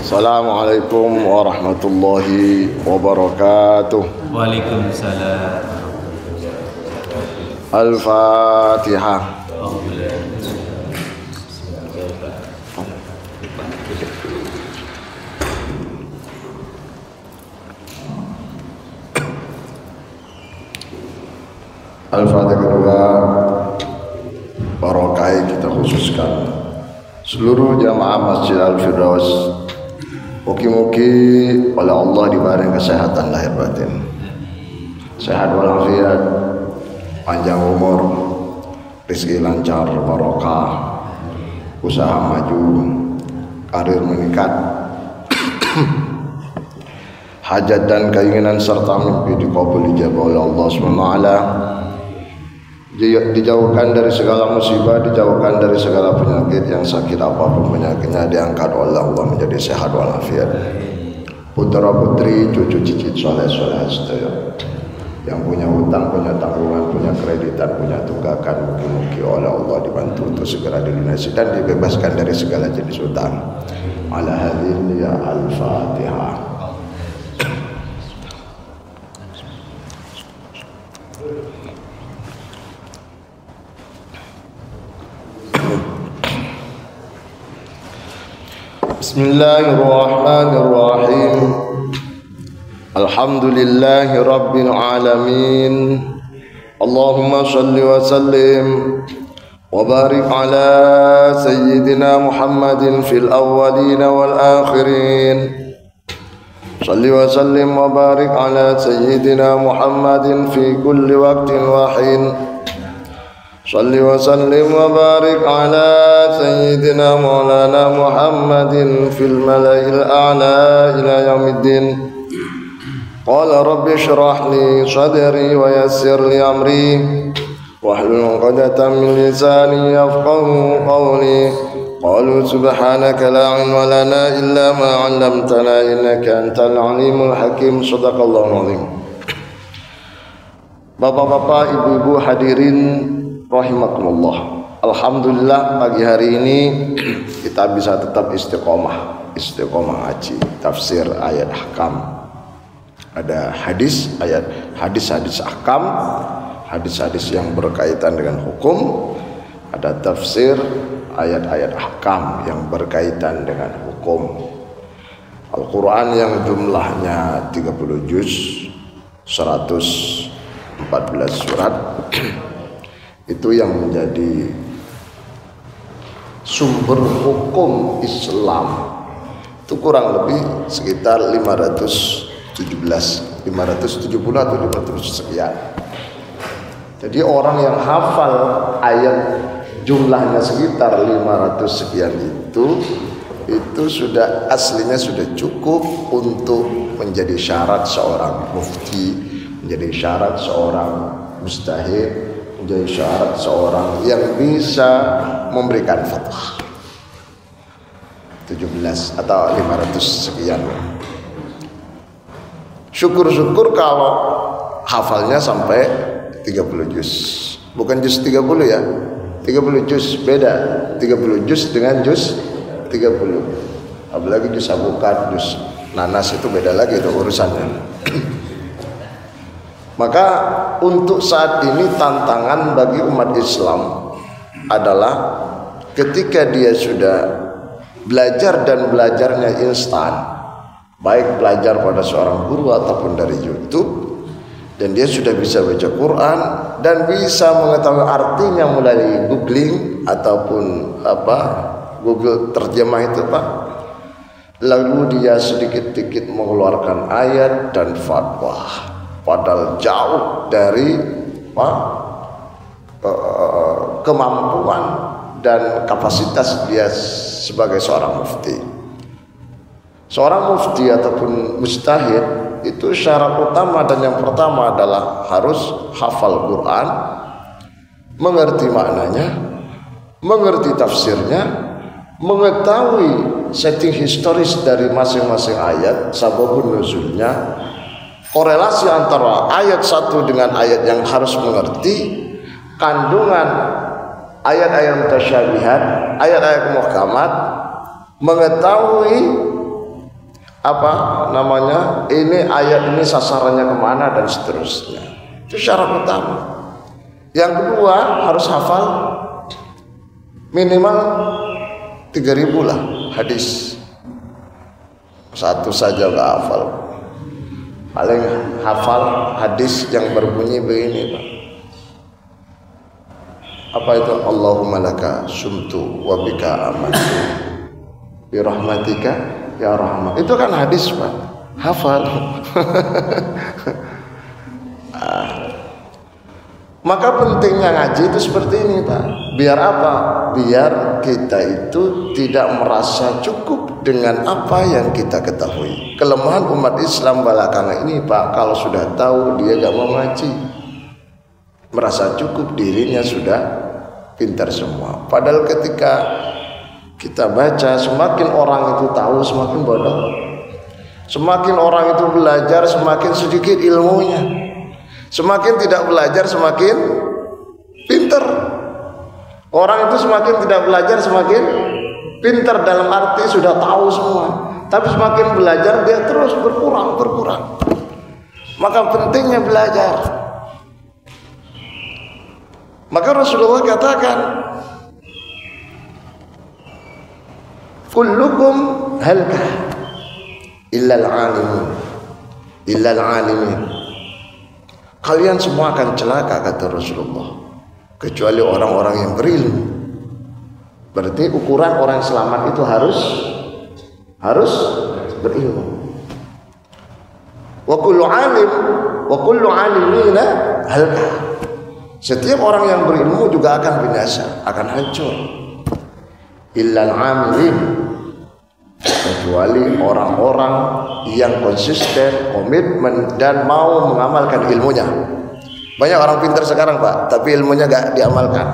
Assalamualaikum warahmatullahi wabarakatuh. Waalaikumsalam. Al-Fatihah. Al-Fatihah kedua, barokai kita khususkan seluruh jamaah Masjid Al-Firdaus. Mugi-mugi oleh Allah diberi kesehatan lahir batin, sehat walafiat, panjang umur, rezeki lancar, barokah, usaha maju, karir meningkat, hajat dan keinginan serta mimpi dikabul ijabah oleh Allah SWT. Dijauhkan dari segala musibah, dijauhkan dari segala penyakit, yang sakit apapun penyakitnya diangkat oleh Allah menjadi sehat walafiat. Putra putri, cucu cicit soleh sedaya yang punya hutang, punya tanggungan, punya kreditan, punya tunggakan, mugi-mugi oleh Allah dibantu untuk segera dilunasi dan dibebaskan dari segala jenis hutang. Ala hadin ya Al-Fatihah. Bismillahirrahmanirrahim. Alhamdulillahi rabbil alamin. Allahumma salli wa sallim wa barik ala sayyidina Muhammadin fil awwalin wal akhirin. Salli wa sallim wa barik ala sayyidina Muhammadin fi kulli waqtin wa hin. Salli wa sallim wa barik ala sayyidina maulana Muhammadin fil mala'il a'la ila yaumiddin. Qala rabbi shrah li sadri wa yassir li amri wahlul 'uqdatam min lisani yafqahu qawli. Qalu subhanaka la 'ilma lana illa ma 'allamtana innaka antal 'alimul hakim. Shadaqallahul 'azim. Bapak-bapak, ibu-ibu hadirin rahimakumullah. Alhamdulillah pagi hari ini kita bisa tetap istiqomah ngaji tafsir ayat ahkam. Ada hadis ahkam, hadis-hadis yang berkaitan dengan hukum. Ada tafsir ayat-ayat ahkam yang berkaitan dengan hukum. Al-Quran yang jumlahnya 30 juz, 114 surat itu yang menjadi sumber hukum Islam. Itu kurang lebih sekitar 570 atau 500 sekian. Jadi orang yang hafal ayat jumlahnya sekitar 500 sekian itu sudah aslinya sudah cukup untuk menjadi syarat seorang mufti, menjadi syarat seorang mujtahid, menjadi syarat seorang yang bisa memberikan fatwa. 17 atau 500 sekian. Syukur-syukur kalau hafalnya sampai 30 juz. Bukan juz 30 ya. 30 juz beda. 30 juz dengan juz 30. Apalagi juz abukat, juz nanas itu beda lagi itu urusannya. Maka untuk saat ini tantangan bagi umat Islam adalah ketika dia sudah belajar dan belajarnya instan, baik belajar pada seorang guru ataupun dari YouTube, dan dia sudah bisa baca Quran dan bisa mengetahui artinya melalui googling ataupun Google terjemah itu Pak. Lalu dia sedikit-sedikit mengeluarkan ayat dan fatwa, padahal jauh dari kemampuan dan kapasitas dia sebagai seorang mufti. Seorang mufti ataupun mujtahid itu syarat utama dan yang pertama adalah harus hafal Quran, mengerti maknanya, mengerti tafsirnya, mengetahui setting historis dari masing-masing ayat, sababun nuzulnya, korelasi antara ayat satu dengan ayat yang harus mengerti, kandungan ayat-ayat mutasyabihat, ayat-ayat muhkamat, mengetahui apa namanya, ini ayat ini sasarannya kemana dan seterusnya. Itu syarat utama. Yang kedua harus hafal minimal 3.000 lah hadis. Satu saja nggak hafal. Paling hafal hadis yang berbunyi begini, Pak. Apa itu? Allahumma laka sumtu wa bika amantu bi rahmatika ya rahman. Itu kan hadis, Pak. Hafal. Maka pentingnya ngaji itu seperti ini, Pak. Biar apa? Biar kita itu tidak merasa cukup dengan apa yang kita ketahui. Kelemahan umat Islam belakangan ini, Pak, kalau sudah tahu dia gak mau ngaji, merasa cukup dirinya sudah pintar semua. Padahal ketika kita baca, semakin orang itu tahu semakin bodoh. Semakin orang itu belajar semakin sedikit ilmunya. Semakin tidak belajar semakin pintar. Orang itu semakin tidak belajar semakin pintar, dalam arti sudah tahu semua. Tapi semakin belajar dia terus berkurang. Maka pentingnya belajar. Maka Rasulullah katakan, kullukum halka illal alimin. Kalian semua akan celaka, kata Rasulullah, kecuali orang-orang yang berilmu. Berarti ukuran orang selamat itu harus berilmu. Wa kullu alimina halka. Setiap orang yang berilmu juga akan binasa, akan hancur. Illal amilin, kecuali orang-orang yang konsisten, komitmen, dan mau mengamalkan ilmunya. Banyak orang pintar sekarang, Pak, tapi ilmunya gak diamalkan.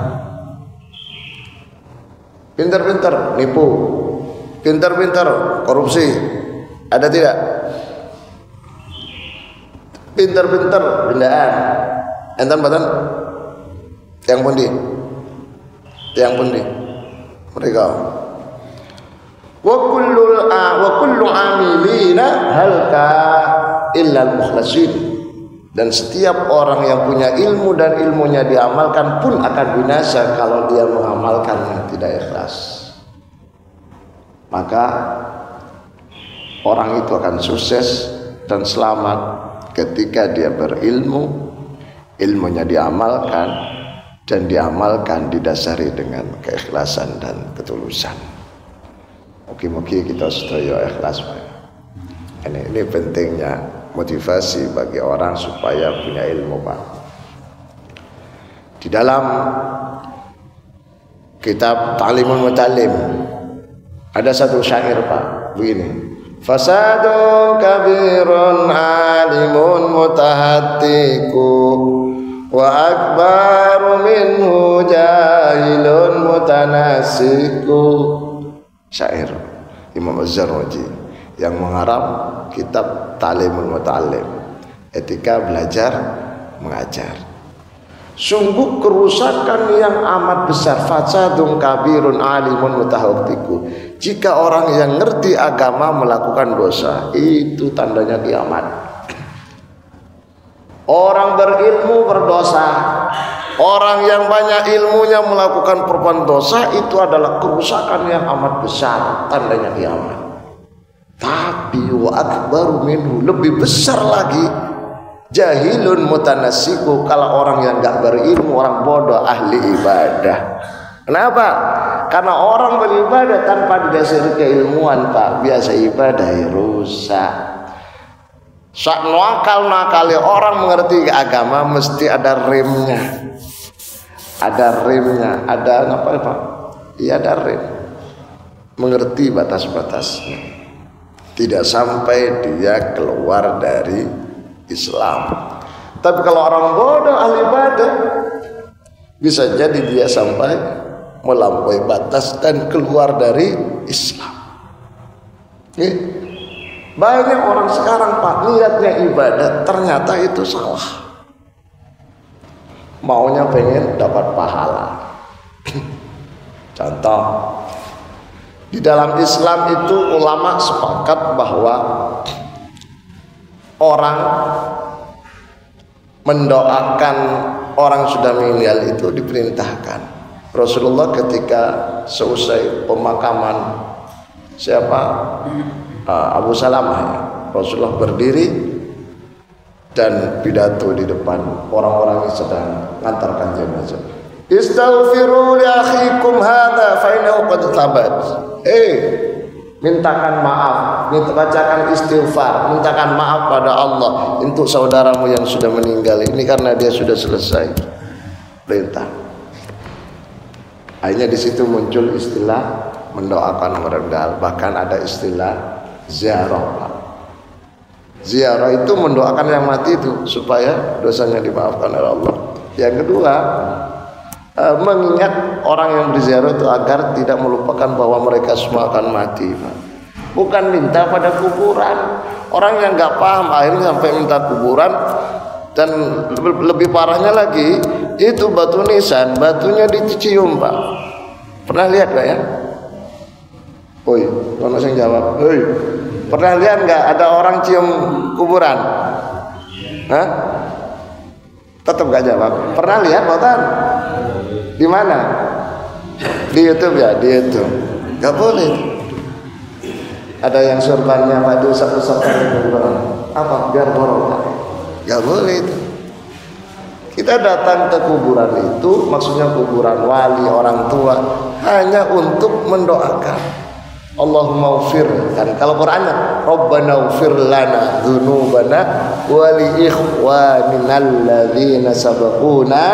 Pintar-pintar nipu, pintar-pintar korupsi, ada tidak? Pintar-pintar bendaan, enten badan yang pundi mereka. Wa kullu amilina halka illal mukhlasin. Dan setiap orang yang punya ilmu dan ilmunya diamalkan pun akan binasa kalau dia mengamalkannya tidak ikhlas. Maka orang itu akan sukses dan selamat ketika dia berilmu, ilmunya diamalkan, dan diamalkan didasari dengan keikhlasan dan ketulusan. Mugi-mugi kita sedaya ikhlas, Pak. Ini pentingnya motivasi bagi orang supaya punya ilmu, Pak. Di dalam kitab Ta'limul Mutalim ada satu syair, Pak, begini: fasadun kabirun alimun mutahattiku wa akbaru minhu jahilun mutanasiku. Syair Imam Az-Zarnuji yang mengharap kitab Ta'limul Mutalim, etika belajar mengajar. Sungguh kerusakan yang amat besar, fasadun kabirun alimun mutahawtiku. Jika orang yang ngerti agama melakukan dosa, itu tandanya kiamat. Orang berilmu berdosa, orang yang banyak ilmunya melakukan perbuatan dosa, itu adalah kerusakan yang amat besar, tandanya kiamat. Tapi wa akbaru minhu, lebih besar lagi, jahilun mutanasiku, kalau orang yang gak berilmu, orang bodoh, ahli ibadah. Kenapa? Karena orang beribadah tanpa didasari keilmuan, Pak, biasa ibadah rusak. Sak nakal-nakali orang mengerti agama mesti ada remnya. Ada remnya, ada apa, Pak? Iya, ada rem. Mengerti batas-batasnya. Tidak sampai dia keluar dari Islam. Tapi kalau orang bodoh ahli ibadah, bisa jadi dia sampai melampaui batas dan keluar dari Islam. Banyak orang sekarang, Pak, niatnya ibadah, ternyata itu salah. Maunya pengen dapat pahala. Contoh, Di dalam Islam itu ulama sepakat bahwa orang mendoakan orang sudah meninggal itu diperintahkan. Rasulullah ketika seusai pemakaman Abu Salamah, Rasulullah berdiri dan pidato di depan orang-orang yang sedang mengantarkan jenazah. Istaghfiru li akhikum hadza fa innahu qad thabat. Mintakan maaf, bacakan istighfar, mintakan maaf pada Allah untuk saudaramu yang sudah meninggal ini karena dia sudah selesai perintah. Akhirnya di situ muncul istilah mendoakan meninggal, bahkan ada istilah ziarah. Ziarah itu mendoakan yang mati itu supaya dosanya dimaafkan oleh Allah. Yang kedua, mengingat orang yang berziarah itu agar tidak melupakan bahwa mereka semua akan mati. Bukan minta pada kuburan. Orang yang nggak paham akhirnya sampai minta kuburan. Dan lebih parahnya lagi, itu batu nisan, batunya dicium, Pak. Pernah lihat nggak ya? Oi, kalau saya jawab, oi, pernah lihat nggak ada orang cium kuburan? Hah? Tetap nggak jawab. Pernah lihat, Botan? Di mana? Di YouTube ya, di YouTube. Gak boleh. Ada yang surbannya madu usap-usapkan kuburan. Apa? Biar borok. Gak boleh itu. Kita datang ke kuburan itu, maksudnya kuburan wali, orang tua, hanya untuk mendoakan. Allahumma ufir, kan kalau Qurannya Rabbana ufir lana dzunubana wa li ikhwanina alladzina sabaquna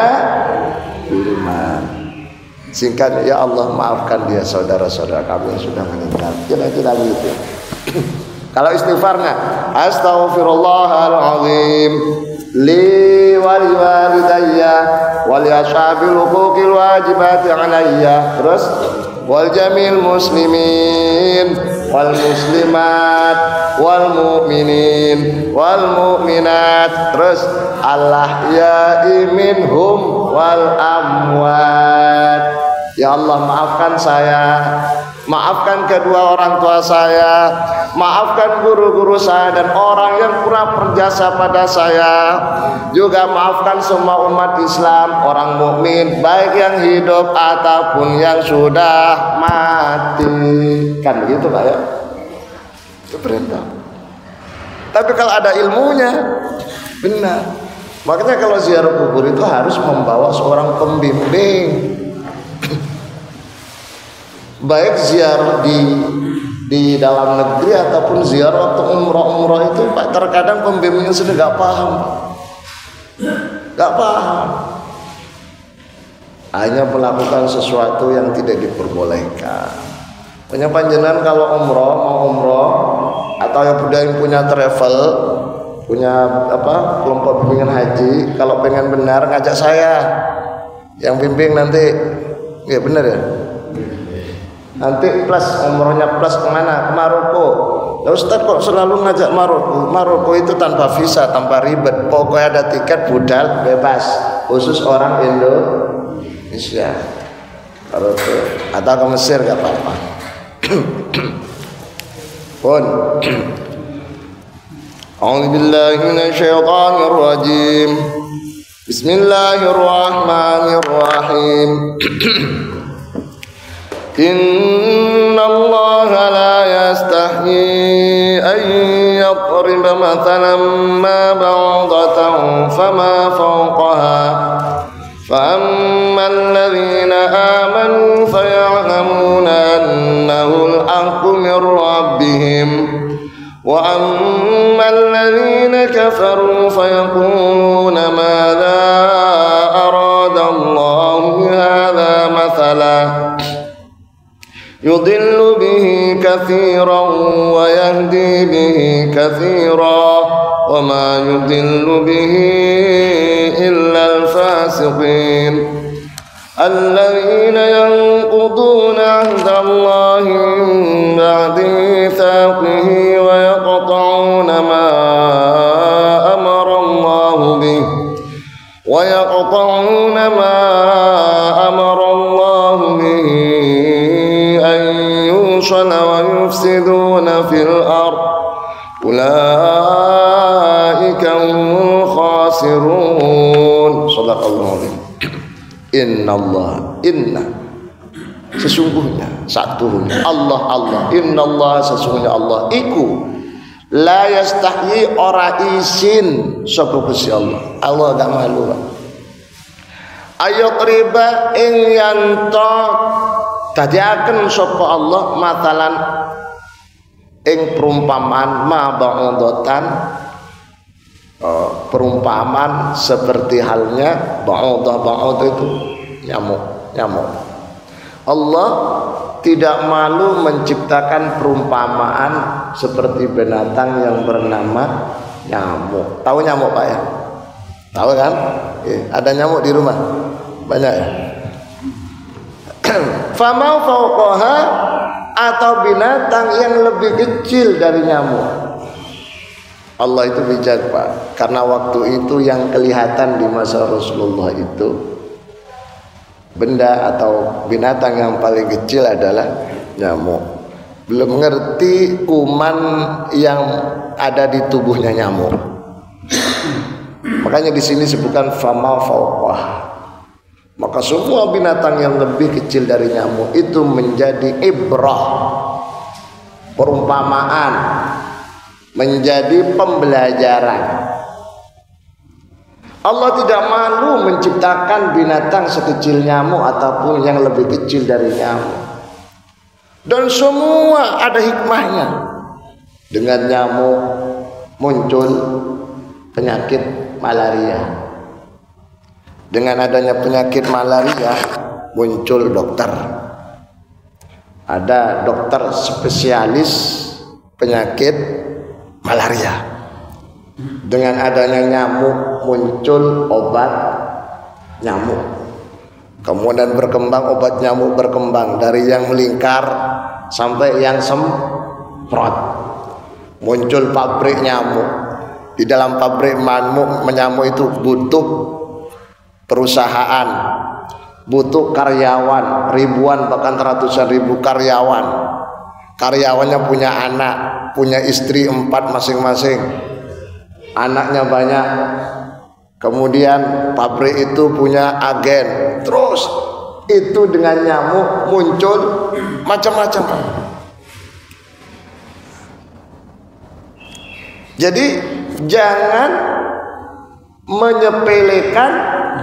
bil iman. Singkat, ya Allah maafkan dia saudara-saudara kami yang sudah meninggal. Kira-kira gitu. Kalau istighfarnya astaghfirullahalazim li wal walidayya wal ashabil huquqil wajibati alayya, terus wal jamil muslimin wal muslimat wal mu'minin wal mu'minat, terus Allah ya minhum wal amwat. Ya Allah maafkan saya, maafkan kedua orang tua saya, maafkan guru-guru saya dan orang yang kurang berjasa pada saya, juga maafkan semua umat Islam, orang mukmin baik yang hidup ataupun yang sudah mati. Kan begitu Pak ya? Itu perintah. Tapi kalau ada ilmunya benar. Makanya kalau ziarah kubur itu harus membawa seorang pembimbing. Baik ziarah di dalam negeri ataupun ziarah waktu umroh itu Pak, terkadang pembimbingnya sudah gak paham, hanya melakukan sesuatu yang tidak diperbolehkan. Punya panjenengan kalau mau umroh atau yang punya travel, punya kelompok bimbingan haji, kalau pengen benar ngajak saya yang bimbing nanti, ya benar ya. Nanti plus umrohnya plus kemana? Ke Maroko. Ya Ustaz kok selalu ngajak Maroko? Maroko itu tanpa visa, tanpa ribet. Pokoknya ada tiket budal bebas, khusus orang Indonesia. Maroko atau ke Mesir gak apa-apa. Pun. A'udzubillahi minasyaitonir rajim. Bismillahirrahmanirrahim. Inna Allah la yastahyi an yadriba mathalan ma ba'datan fama fawqaha fa ammal ladzina amanu faya'lamuna annahu al-haqqu min rabbihim wa ammal ladzina kafaru fayaquluna madza arada Allah bihadza mathalan يضل به كثيرا ويهدي به كثيرا وما يضل به إلا الفاسقين الذين ينقضون عهد الله من بعد ميثاقه ويقطعون ما أمر الله به الرسل ويفسدون في الأرض أولئك هم الخاسرون. Shadaqallahu adzim. Inna sesungguhnya satunya Allah innallah sesungguhnya Allah iku la yastahyi ora izin sapa Gusti Allah gak malu Pak. Ayat riba ing yanto dadiaken sapa Allah matalan ing perumpamaan ma ba'udatan perumpamaan seperti halnya ba'udah itu nyamuk. Allah tidak malu menciptakan perumpamaan seperti binatang yang bernama nyamuk. Tahu nyamuk Pak ya? Tahu kan? Ada nyamuk di rumah? Banyak ya? Famau fauqaha atau binatang yang lebih kecil dari nyamuk. Allah itu bijak Pak. Karena waktu itu yang kelihatan di masa Rasulullah itu benda atau binatang yang paling kecil adalah nyamuk. Belum mengerti kuman yang ada di tubuhnya nyamuk. Makanya di sini sebutkan fama fauqah. Maka semua binatang yang lebih kecil dari nyamuk itu menjadi ibrah, perumpamaan, menjadi pembelajaran. Allah tidak malu menciptakan binatang sekecil nyamuk ataupun yang lebih kecil dari nyamuk. Dan semua ada hikmahnya. Dengan nyamuk muncul penyakit malaria. Dengan adanya penyakit malaria muncul dokter. Ada dokter spesialis penyakit malaria. Dengan adanya nyamuk muncul obat nyamuk. Kemudian berkembang obat nyamuk berkembang dari yang melingkar sampai yang semprot. Muncul pabrik nyamuk. Di dalam pabrik nyamuk itu butuh perusahaan, butuh karyawan, ribuan bahkan ratusan ribu karyawan. Karyawannya punya anak, punya istri 4 masing-masing. Anaknya banyak. Kemudian pabrik itu punya agen. Terus itu dengan nyamuk muncul macam-macam. Jadi jangan menyepelekan,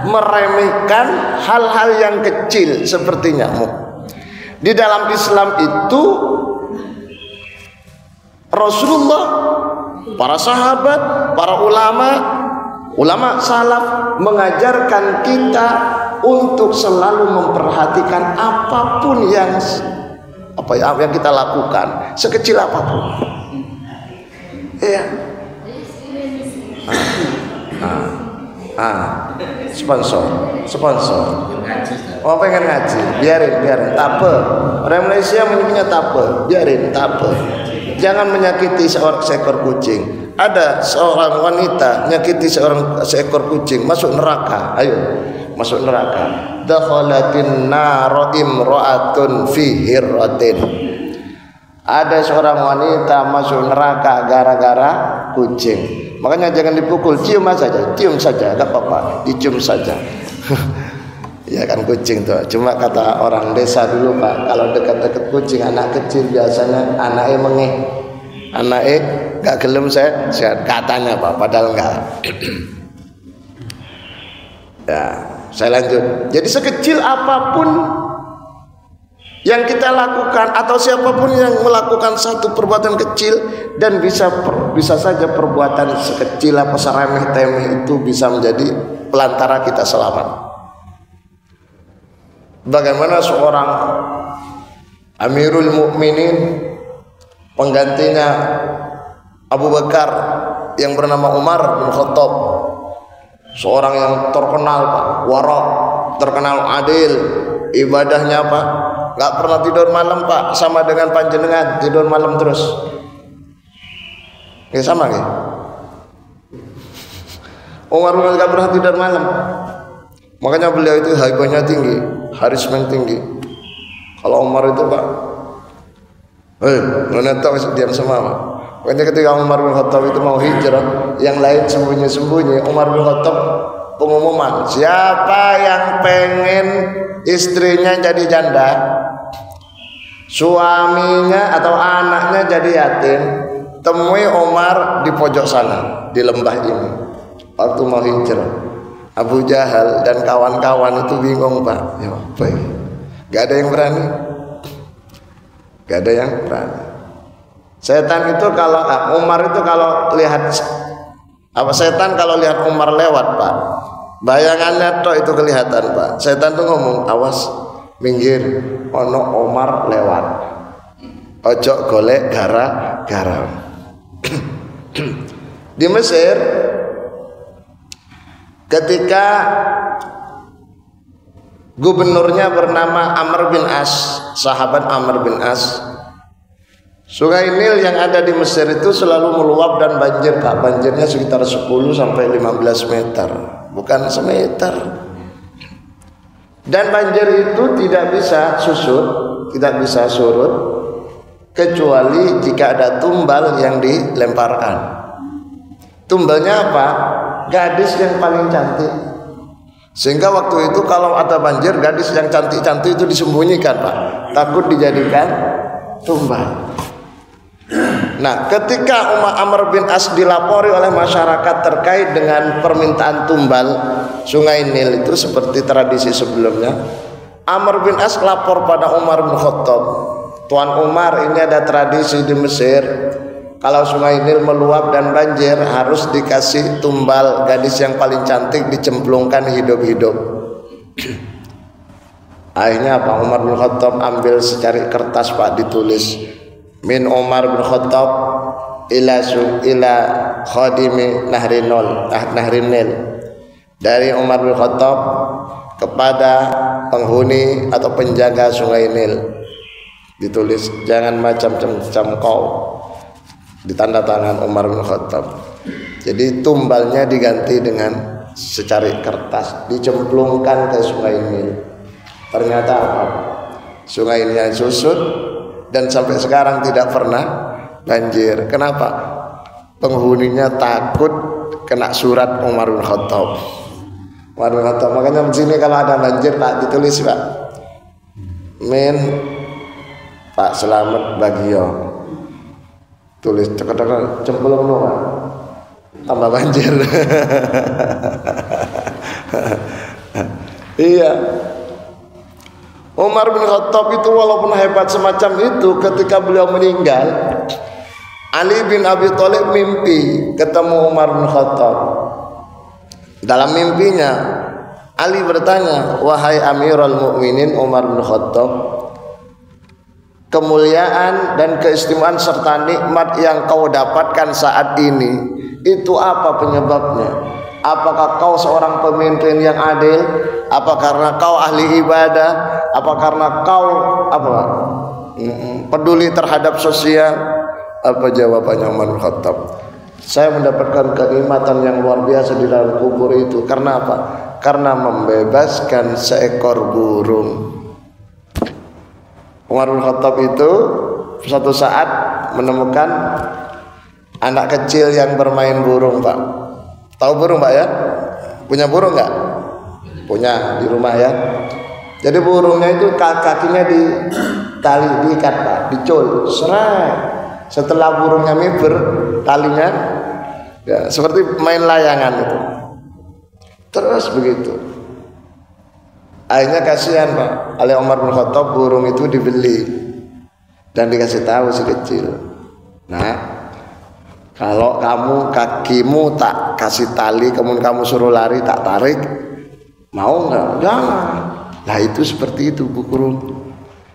meremehkan hal-hal yang kecil seperti nyamuk. Di dalam Islam itu Rasulullah, para sahabat, para ulama salaf mengajarkan kita untuk selalu memperhatikan apapun yang kita lakukan, sekecil apapun. Iya. Sponsor. Oh, pengen ngaji, biarin tape. Orang Malaysia menyebutnya tape, biarin tape. Jangan menyakiti seekor kucing. Ada seorang wanita nyakiti seekor kucing, masuk neraka. Ayo, masuk neraka. Dakhalatin nar imra'atun fi hirratin. Ada seorang wanita masuk neraka gara-gara kucing. Makanya jangan dipukul, cium saja, enggak apa-apa, dicium saja. Ya kan kucing tuh. Cuma kata orang desa dulu Pak, kalau dekat-dekat kucing anak kecil biasanya anaknya mengeh, anaknya gak gelem saya katanya Pak, padahal enggak. Ya, saya lanjut. Jadi sekecil apapun yang kita lakukan atau siapapun yang melakukan satu perbuatan kecil dan bisa saja perbuatan sekecil apa seremeh-temeh itu bisa menjadi pelantara kita selamat. Bagaimana seorang Amirul Mukminin penggantinya Abu Bakar yang bernama Umar bin Khattab, seorang yang terkenal Pak, wara, terkenal adil, ibadahnya Pak, nggak pernah tidur malam Pak, sama dengan panjenengan tidur malam terus. Ya sama nih. Umar nggak pernah tidur malam. Makanya beliau itu haibahnya tinggi, harismen tinggi. Kalau Umar itu Pak Nona tak masuk diam semua. Pokoknya ketika Umar bin Khattab itu mau hijrah, yang lain sembunyi-sembunyi. Umar bin Khattab pengumuman, siapa yang pengen istrinya jadi janda, suaminya atau anaknya jadi yatim, temui Umar di pojok sana, di lembah ini. Waktu mau hijrah, Abu Jahal dan kawan-kawan itu bingung, Pak. Ya, apa ini? Gak ada yang berani. Gak ada yang berani. Setan itu kalau Umar itu kalau lihat setan kalau lihat Umar lewat, Pak, bayangannya toh itu kelihatan, Pak. Setan tuh ngomong, awas minggir, ono Umar lewat, ojo golek gara-gara. Di Mesir ketika gubernurnya bernama Amr bin As, sahabat Amr bin As, Sungai Nil yang ada di Mesir itu selalu meluap dan banjir, Pak. Banjirnya sekitar 10 sampai 15 meter, bukan semeter. Dan banjir itu tidak bisa tidak bisa surut kecuali jika ada tumbal yang dilemparkan. Tumbalnya apa? Gadis yang paling cantik. Sehingga waktu itu kalau ada banjir, gadis yang cantik-cantik itu disembunyikan, Pak. Takut dijadikan tumbal. Nah, ketika Amr bin As dilapori oleh masyarakat terkait dengan permintaan tumbal Sungai Nil itu seperti tradisi sebelumnya, Amr bin As lapor pada Umar bin Khattab, Tuan Umar, ini ada tradisi di Mesir, kalau Sungai Nil meluap dan banjir harus dikasih tumbal, gadis yang paling cantik dicemplungkan hidup-hidup. Akhirnya apa? Umar bin Khattab ambil secari kertas, Pak, ditulis min Umar bin Khattab ila khadimi Nahrin Nil, dari Umar bin Khattab kepada penghuni atau penjaga Sungai Nil. Ditulis, jangan macam-macam kau, ditanda tangan Umar bin Khattab. Jadi tumbalnya diganti dengan secari kertas, dicemplungkan ke Sungai Nil. Ternyata apa? Sungai Nil susut dan sampai sekarang tidak pernah banjir. Kenapa? Penghuninya takut kena surat Umar bin Khattab. Umar bin Khattab, makanya di sini kalau ada banjir, Pak, ditulis, Pak, min Pak selamat bagio, tulis cekak-cekak cemplung Pak, tambah banjir. Iya, Umar bin Khattab itu walaupun hebat semacam itu, ketika beliau meninggal, Ali bin Abi Thalib mimpi ketemu Umar bin Khattab. Dalam mimpinya Ali bertanya, wahai Amirul Mukminin Umar bin Khattab, kemuliaan dan keistimewaan serta nikmat yang kau dapatkan saat ini itu apa penyebabnya? Apakah kau seorang pemimpin yang adil? Apa karena kau ahli ibadah? Apa karena kau peduli terhadap sosial? Apa jawabannya Umar bin Khattab? Saya mendapatkan kenikmatan yang luar biasa di dalam kubur itu. Karena apa? Karena membebaskan seekor burung. Umar bin Khattab itu suatu saat menemukan anak kecil yang bermain burung, Pak. Tahu burung, Pak, ya? Punya burung nggak? Punya di rumah, ya. Jadi burungnya itu kakinya ditali, diikat, Pak, dicul, serai. Setelah burungnya miber, talinya ya seperti main layangan itu. Terus begitu. Akhirnya kasihan, Pak, oleh Umar bin Khattab, burung itu dibeli dan dikasih tahu si kecil. Nah, kalau kamu kakimu tak kasih tali, kemudian kamu suruh lari tak tarik, mau nggak? Jangan. Nah, itu seperti itu burung.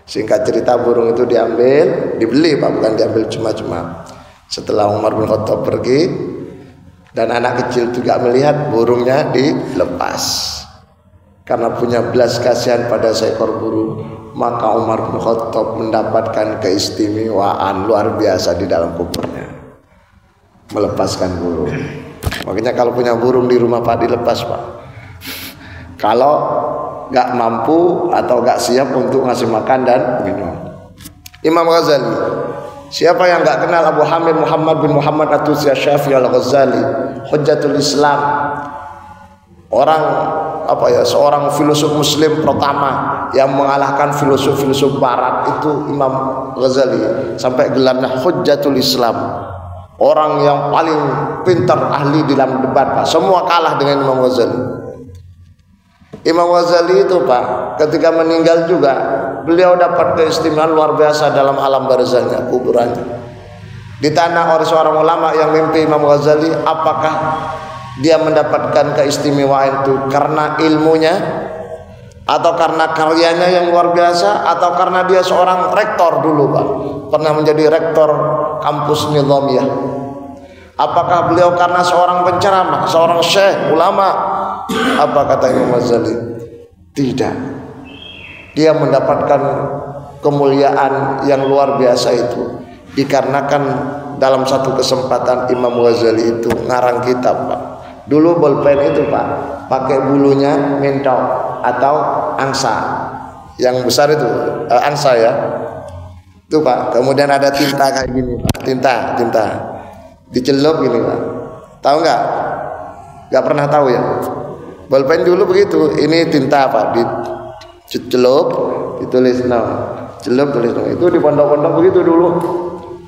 Singkat cerita, burung itu diambil, dibeli, Pak, bukan diambil cuma-cuma. Setelah Umar bin Khattab pergi dan anak kecil juga melihat, burungnya dilepas. Karena punya belas kasihan pada seekor burung, maka Umar bin Khattab mendapatkan keistimewaan luar biasa di dalam kuburnya, melepaskan burung. Makanya kalau punya burung di rumah, Pak, dilepas, Pak. Kalau nggak mampu atau nggak siap untuk ngasih makan dan minum. Imam Ghazali. Siapa yang enggak kenal Abu Hamid Muhammad bin Muhammad At-Syafi'i Al-Ghazali, Hujjatul Islam. Orang seorang filosof muslim pertama yang mengalahkan filosof-filosof barat itu Imam Ghazali, sampai gelarnya Hujjatul Islam. Orang yang paling pintar, ahli dalam debat, Pak. Semua kalah dengan Imam Ghazali. Imam Ghazali itu, Pak, ketika meninggal juga beliau dapat keistimewaan luar biasa dalam alam barzahnya, kuburannya. Ditanya oleh seorang ulama yang mimpi Imam Ghazali, apakah dia mendapatkan keistimewaan itu karena ilmunya, atau karena karyanya yang luar biasa, atau karena dia seorang rektor dulu, Pak, pernah menjadi rektor kampus Nizamiyah. Apakah beliau karena seorang penceramah, seorang syekh, ulama? Apa kata Imam Ghazali? Tidak. Dia mendapatkan kemuliaan yang luar biasa itu dikarenakan dalam satu kesempatan Imam Ghazali itu ngarang kitab, Pak. Dulu bolpen itu, Pak, pakai bulunya mintok atau angsa. Yang besar itu angsa ya. Itu, Pak. Kemudian ada tinta kayak gini, Pak. Tinta. Dicelup gini, Pak. Tahu nggak? Nggak pernah tahu ya? Bolpen dulu begitu. Ini tinta, Pak. Dicelup, ditulis celup, tulis nama. Itu di pondok-pondok begitu dulu.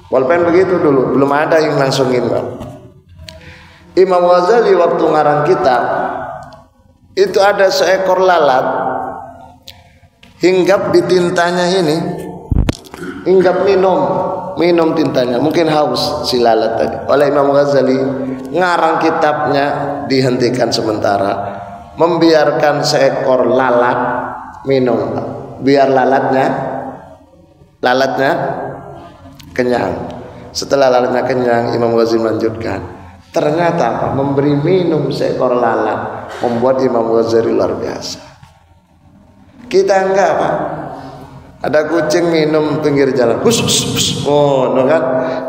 Bolpen begitu dulu. Belum ada yang langsungin, Pak. Imam Ghazali waktu ngarang kitab itu ada seekor lalat hinggap di tintanya ini, hinggap minum tintanya, mungkin haus si lalat tadi. Oleh Imam Ghazali ngarang kitabnya dihentikan sementara, membiarkan seekor lalat minum, biar lalatnya kenyang. Setelah lalatnya kenyang, Imam Ghazali melanjutkan, ternyata, Pak, memberi minum seekor lalat membuat Imam Ghazali luar biasa. Kita enggak, Pak. Ada kucing minum pinggir jalan, hus. Oh, no kan?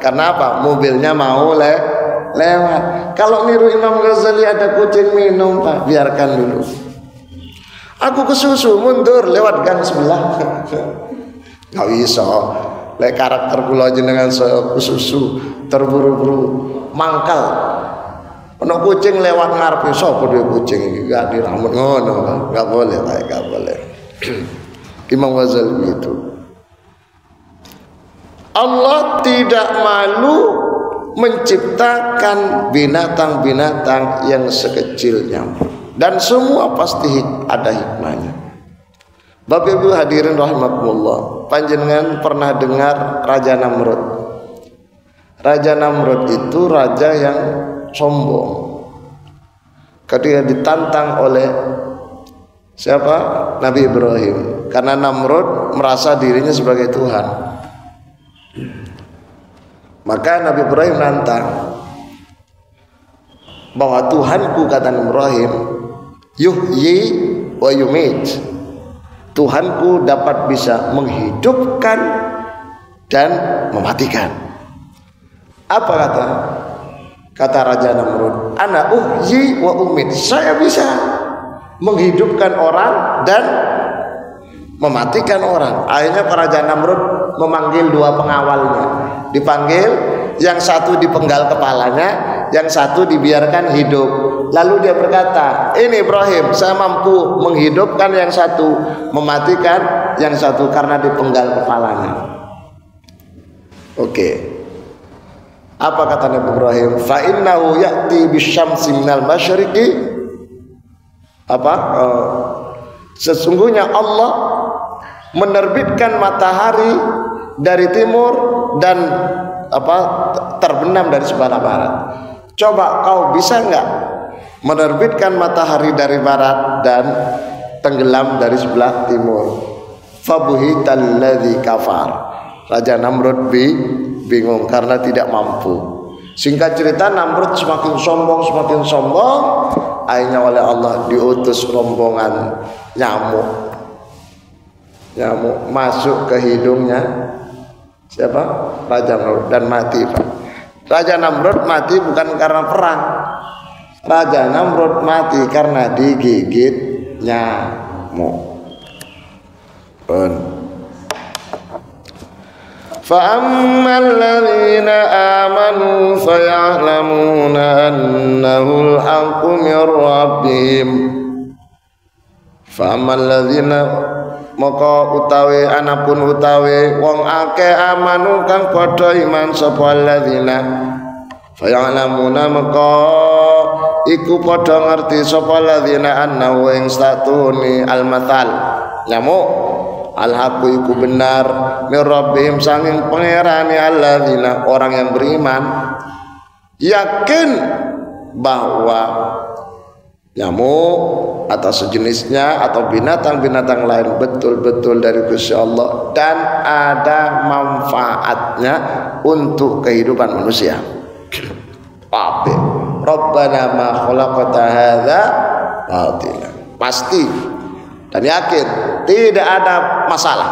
Karena apa? Mobilnya mau lewat. Kalau niru Imam Ghazali ada kucing minum, Pak, biarkan dulu. Aku kesusu, mundur lewat gang sebelah. Nggak bisa. Lek karakter kula jenengan kesusu, terburu-buru, mangkal. Ono kucing lewat ngarep, sapa dhewe kucing iki gak diramut ngono, enggak boleh, Pak, enggak boleh. Imam Ghazali itu. Allah tidak malu menciptakan binatang-binatang yang sekecil nyamuk, dan semua pasti ada hikmahnya. Bapak Ibu hadirin rahimakumullah, panjenengan pernah dengar Raja Namrud? Raja Namrud itu raja yang sombong. Ketika ditantang oleh siapa? Nabi Ibrahim. Karena Namrud merasa dirinya sebagai Tuhan. Maka Nabi Ibrahim nantang, bahwa Tuhanku, kata Nabi Ibrahim, yuhyi wa yumit. Tuhanku dapat bisa menghidupkan dan mematikan. Apa kata Raja Namrud? Ana uhyi wa umit. Saya bisa menghidupkan orang dan mematikan orang. Akhirnya Raja Namrud memanggil dua pengawalnya. Dipanggil, yang satu dipenggal kepalanya, yang satu dibiarkan hidup. Lalu dia berkata, ini Ibrahim, saya mampu menghidupkan yang satu, mematikan yang satu karena dipenggal kepalanya. Oke. Apa kata Nabi Ibrahim? Fa innahu ya'ti bisyamsi minal masyriqi. Sesungguhnya Allah menerbitkan matahari dari timur dan terbenam dari sebelah barat. Coba kau bisa enggak menerbitkan matahari dari barat dan tenggelam dari sebelah timur? Fabuhital ladzi kafar. Raja Namrud bingung karena tidak mampu. Singkat cerita, Namrud semakin sombong. Akhirnya oleh Allah diutus rombongan nyamuk masuk ke hidungnya siapa? Raja Namrud, dan mati, Pak. Raja Namrud mati bukan karena perang. Raja Namrud mati karena digigit nyamuk. فأما الذين آمنوا فيعلمون أنه الحق من ربهم فأما الذين maka utawi anapun utawi wong akeh amanu kang padha iman sapa alladzina faya'lamuna maka iku padha ngerti sapa alladzina annahu ing satuni almatal nyamuk alhaqu iku benar mir rabbihim sanging pangerane alladzina orang yang beriman yakin bahwa nyamuk atau sejenisnya atau binatang-binatang lain betul-betul dari Gusti Allah dan ada manfaatnya untuk kehidupan manusia. Tapi Rabbana ma khalaqta hadza batila. Pasti dan yakin tidak ada masalah.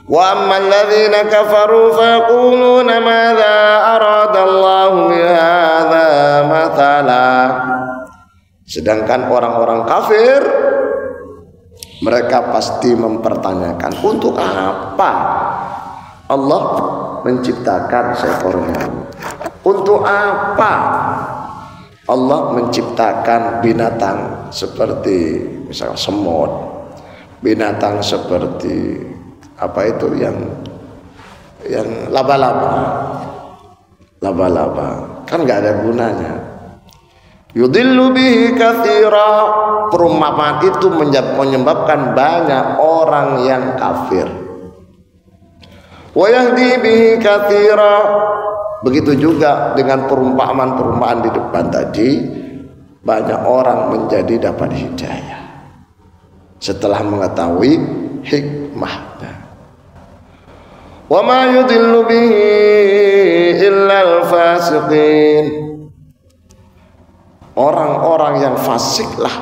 Wa ammal ladzina kafaru fayaquluna madza aradallahu bihadza mathala. Sedangkan orang-orang kafir mereka pasti mempertanyakan untuk apa Allah menciptakan seekor nyamuk? Untuk apa Allah menciptakan binatang seperti misalnya semut, binatang seperti apa itu yang laba-laba kan nggak ada gunanya. Yudillu bihi katsira, perumpamaan itu menyebabkan banyak orang yang kafir. Wa yahdi bihi katsira, begitu juga dengan perumpamaan-perumpamaan di depan tadi, banyak orang menjadi dapat hidayah setelah mengetahui hikmahnya. Wa ma yudillu bihi illa al-fasiqin, orang-orang yang fasiklah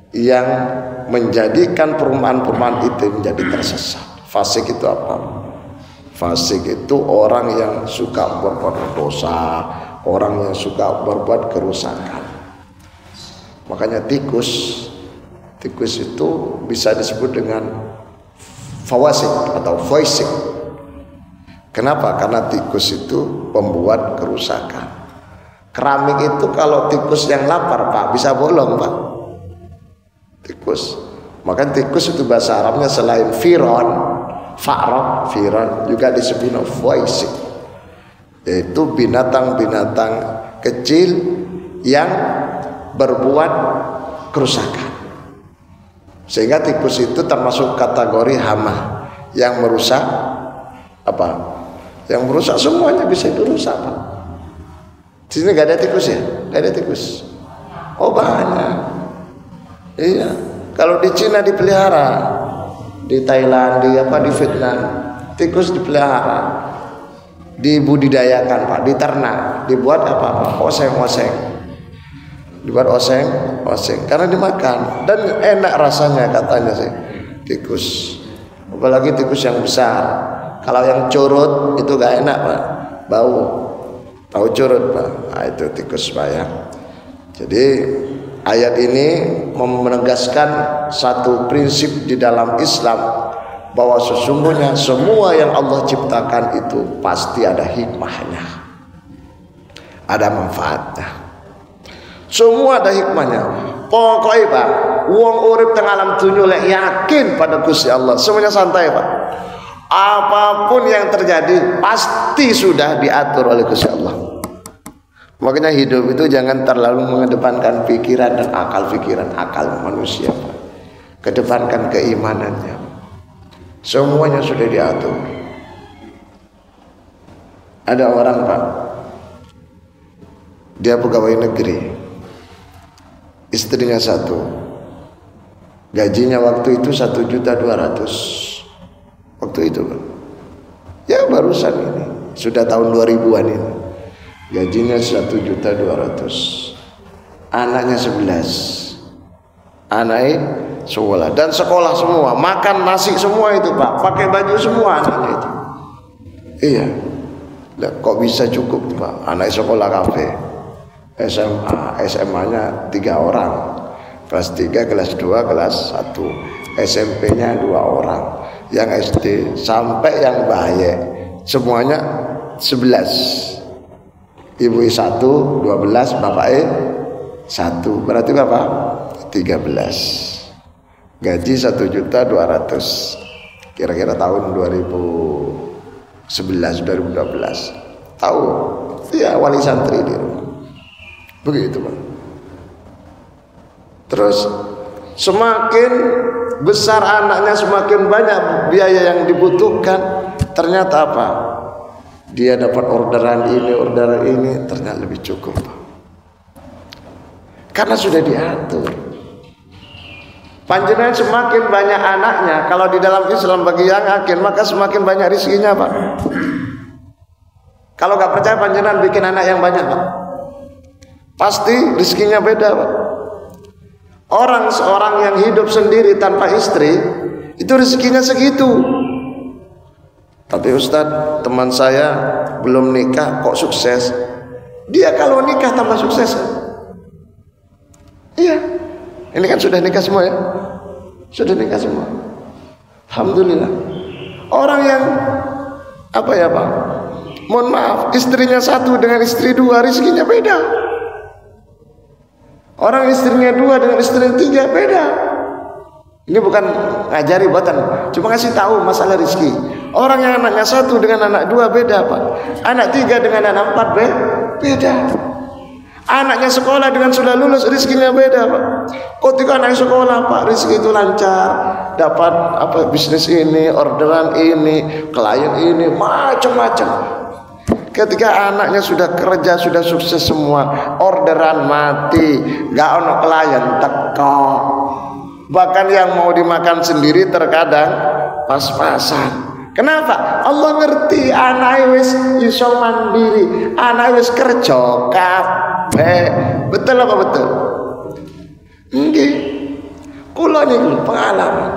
yang menjadikan perumpamaan-perumpamaan itu menjadi tersesat. Fasik itu apa? Fasik itu orang yang suka berbuat dosa, orang yang suka berbuat kerusakan. Makanya tikus itu bisa disebut dengan fawasik atau faisik. Kenapa? Karena tikus itu pembuat kerusakan. Keramik itu kalau tikus yang lapar Pak bisa bolong Pak. Tikus. Maka tikus itu bahasa Arabnya selain firon, fa'rab, firon juga disebut faisik. Yaitu binatang-binatang kecil yang berbuat kerusakan. Sehingga tikus itu termasuk kategori hama yang merusak apa? Yang merusak semuanya bisa dirusak Pak. Di sini gak ada tikus ya? Gak ada tikus. Oh banyak. Iya. Kalau di Cina dipelihara, di Thailand, di Vietnam, tikus dipelihara, dibudidayakan Pak, diternak, dibuat apa? Oseng-oseng. Dibuat oseng, karena dimakan dan enak rasanya katanya sih tikus. Apalagi tikus yang besar. Kalau yang curut itu gak enak Pak, bau. Tahu curut Pak, nah, itu tikus Pak ya. Jadi ayat ini menegaskan satu prinsip di dalam Islam bahwa sesungguhnya semua yang Allah ciptakan itu pasti ada hikmahnya, ada manfaatnya. Semua ada hikmahnya. Pokoknya Pak, wong urip teng alam dunya lek yakin pada Gusti Allah, semuanya santai Pak. Apapun yang terjadi pasti sudah diatur oleh Gusti Allah. Makanya hidup itu jangan terlalu mengedepankan pikiran dan akal manusia Pak. Kedepankan keimanannya. Semuanya sudah diatur. Ada orang Pak, dia pegawai negeri, istrinya satu, gajinya waktu itu 1.200.000 waktu itu Pak. Ya barusan ini sudah tahun 2000-an ini gajinya 1.200.000, anaknya 11, anaknya sekolah dan sekolah semua, makan nasi semua itu Pak, pakai baju semua anaknya itu. Iya, lah kok bisa cukup Pak? Anak sekolah kafe, SMA-nya 3 orang, kelas 3, kelas 2, kelas 1, SMP-nya 2 orang, yang SD sampai yang Baye semuanya 11. Ibu 1 12, bapak 1, berarti berapa? 13. Gaji 1.200.000 kira-kira tahun 2011 2012. Tahu? Iya, wali santri di rumah. Begitu, Pak. Terus semakin besar anaknya, semakin banyak biaya yang dibutuhkan. Ternyata apa? Dia dapat orderan ini, ternyata lebih cukup. Karena sudah diatur. Panjenengan semakin banyak anaknya, kalau di dalam Islam bagi yang yakin, maka semakin banyak rezekinya, Pak. Kalau nggak percaya, panjenengan bikin anak yang banyak, Pak. Pasti rezekinya beda, Pak. Seorang yang hidup sendiri tanpa istri, itu rezekinya segitu. Tapi Ustadz, teman saya belum nikah kok sukses. Dia kalau nikah tambah sukses. Iya. Ini kan sudah nikah semua ya? Sudah nikah semua. Alhamdulillah. Orang yang apa ya, Pak? Mohon maaf, istrinya 1 dengan istri 2 rezekinya beda. Orang istrinya 2 dengan istrinya 3 beda. Ini bukan ngajari buatan, cuma kasih tahu masalah rezeki. Orang yang anaknya 1 dengan anak 2 beda, Pak. Anak 3 dengan anak 4 beda. Anaknya sekolah dengan sudah lulus rezekinya beda, Pak. Ketika anak sekolah, Pak, rezeki itu lancar, dapat apa bisnis ini, orderan ini, klien ini, macam-macam. Ketika anaknya sudah kerja, sudah sukses semua, orderan mati, gak ono klien teko. Bahkan yang mau dimakan sendiri terkadang pas-pasan. Kenapa? Allah ngerti anak wis iso mandiri, anak wis kerja kabeh. Betul apa betul? Nggih. Kula niku pengalaman.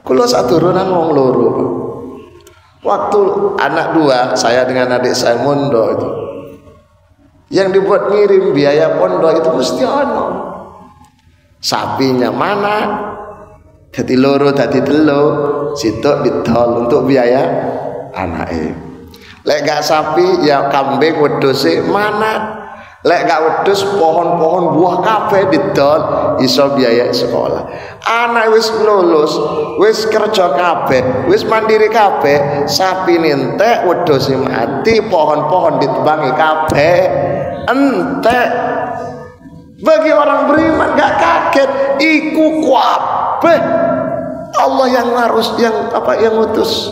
Kula saturunan wong loro. Waktu anak 2, saya dengan adik saya mondok itu. Yang dibuat ngirim biaya pondok itu mesti ono. Sapinya mana? Jadi loro, jadi telu, sitok ditol untuk biaya anaknya. Lek gak sapi ya kambing wedhuse mana? Lek gak wedhus pohon-pohon buah kabeh ditol iso biaya sekolah. Anak wis lulus, wis kerja kabeh, wis mandiri kabeh, sapi entek, wedhuse mati, pohon-pohon ditebangi kabeh entek. Bagi orang beriman gak kaget, iku kabeh Allah yang harus yang utus.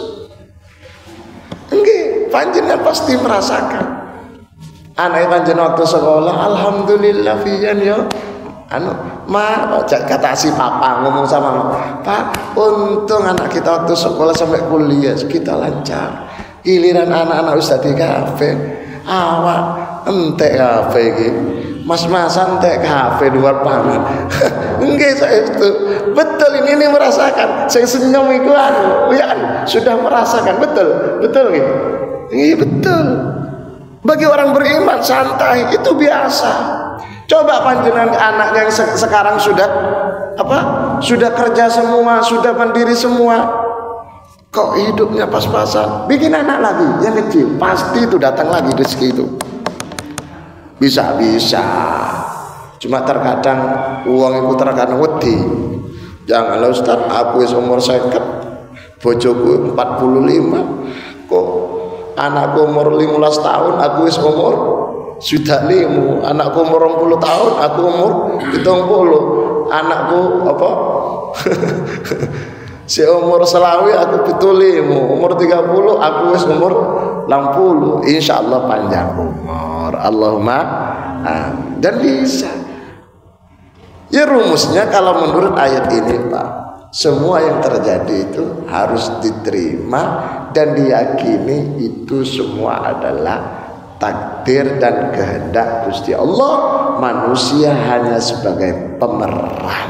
Nggih, panjenengan pasti merasakan. Anak panjenengan waktu sekolah, alhamdulillah pian yo. Kata si papa ngomong sama Pak, untung anak kita waktu sekolah sampai kuliah kita lancar. Giliran anak-anak ustaz di kafe, awak entek kafe iki. Mas-masan entek kafe luar pangan. Nggih saya itu. Betul ini merasakan. Saya senyum iku sudah merasakan betul nggih. Iya betul. Bagi orang beriman santai itu biasa. Coba panjenengan anaknya yang sekarang sudah kerja semua, sudah mandiri semua. Kok hidupnya pas-pasan? Bikin anak lagi yang kecil, pasti itu datang lagi rezeki itu. Bisa. Cuma terkadang uang itu terkadang wedi. Janganlah Ustaz, aku wis umur 50, bojoku 45. Kok anakku umur 15 tahun, aku wis umur sudah 5. Anakku umur 20 tahun, aku umur 70. Anakku apa? Si umur selawi aku 75. Umur 30 aku wis umur 60. Insyaallah panjang umur. Allahumma dan bisa. Ya rumusnya kalau menurut ayat ini, Pak, semua yang terjadi itu harus diterima dan diyakini itu semua adalah takdir dan kehendak Gusti Allah. Manusia hanya sebagai pemeran,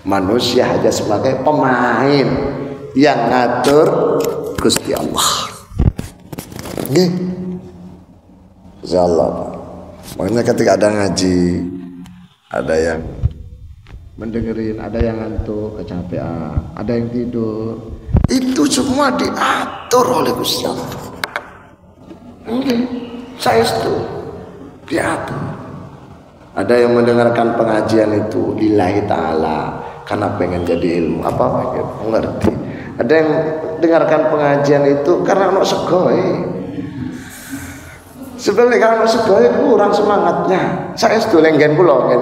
manusia hanya sebagai pemain, yang ngatur Gusti Allah. Nggih. Insyaallah. Makanya ketika ada ngaji, ada yang mendengerin, ada yang ngantuk, kecapean, ada yang tidur. Itu semua diatur oleh Gusti Allah. Saya itu diatur. Ada yang mendengarkan pengajian itu lillahi ta'ala, karena pengen jadi ilmu apa ngerti. Ada yang dengarkan pengajian itu karena ono segoy. Sebenarnya kalau segoy kurang semangatnya. Saya itu lenggen kula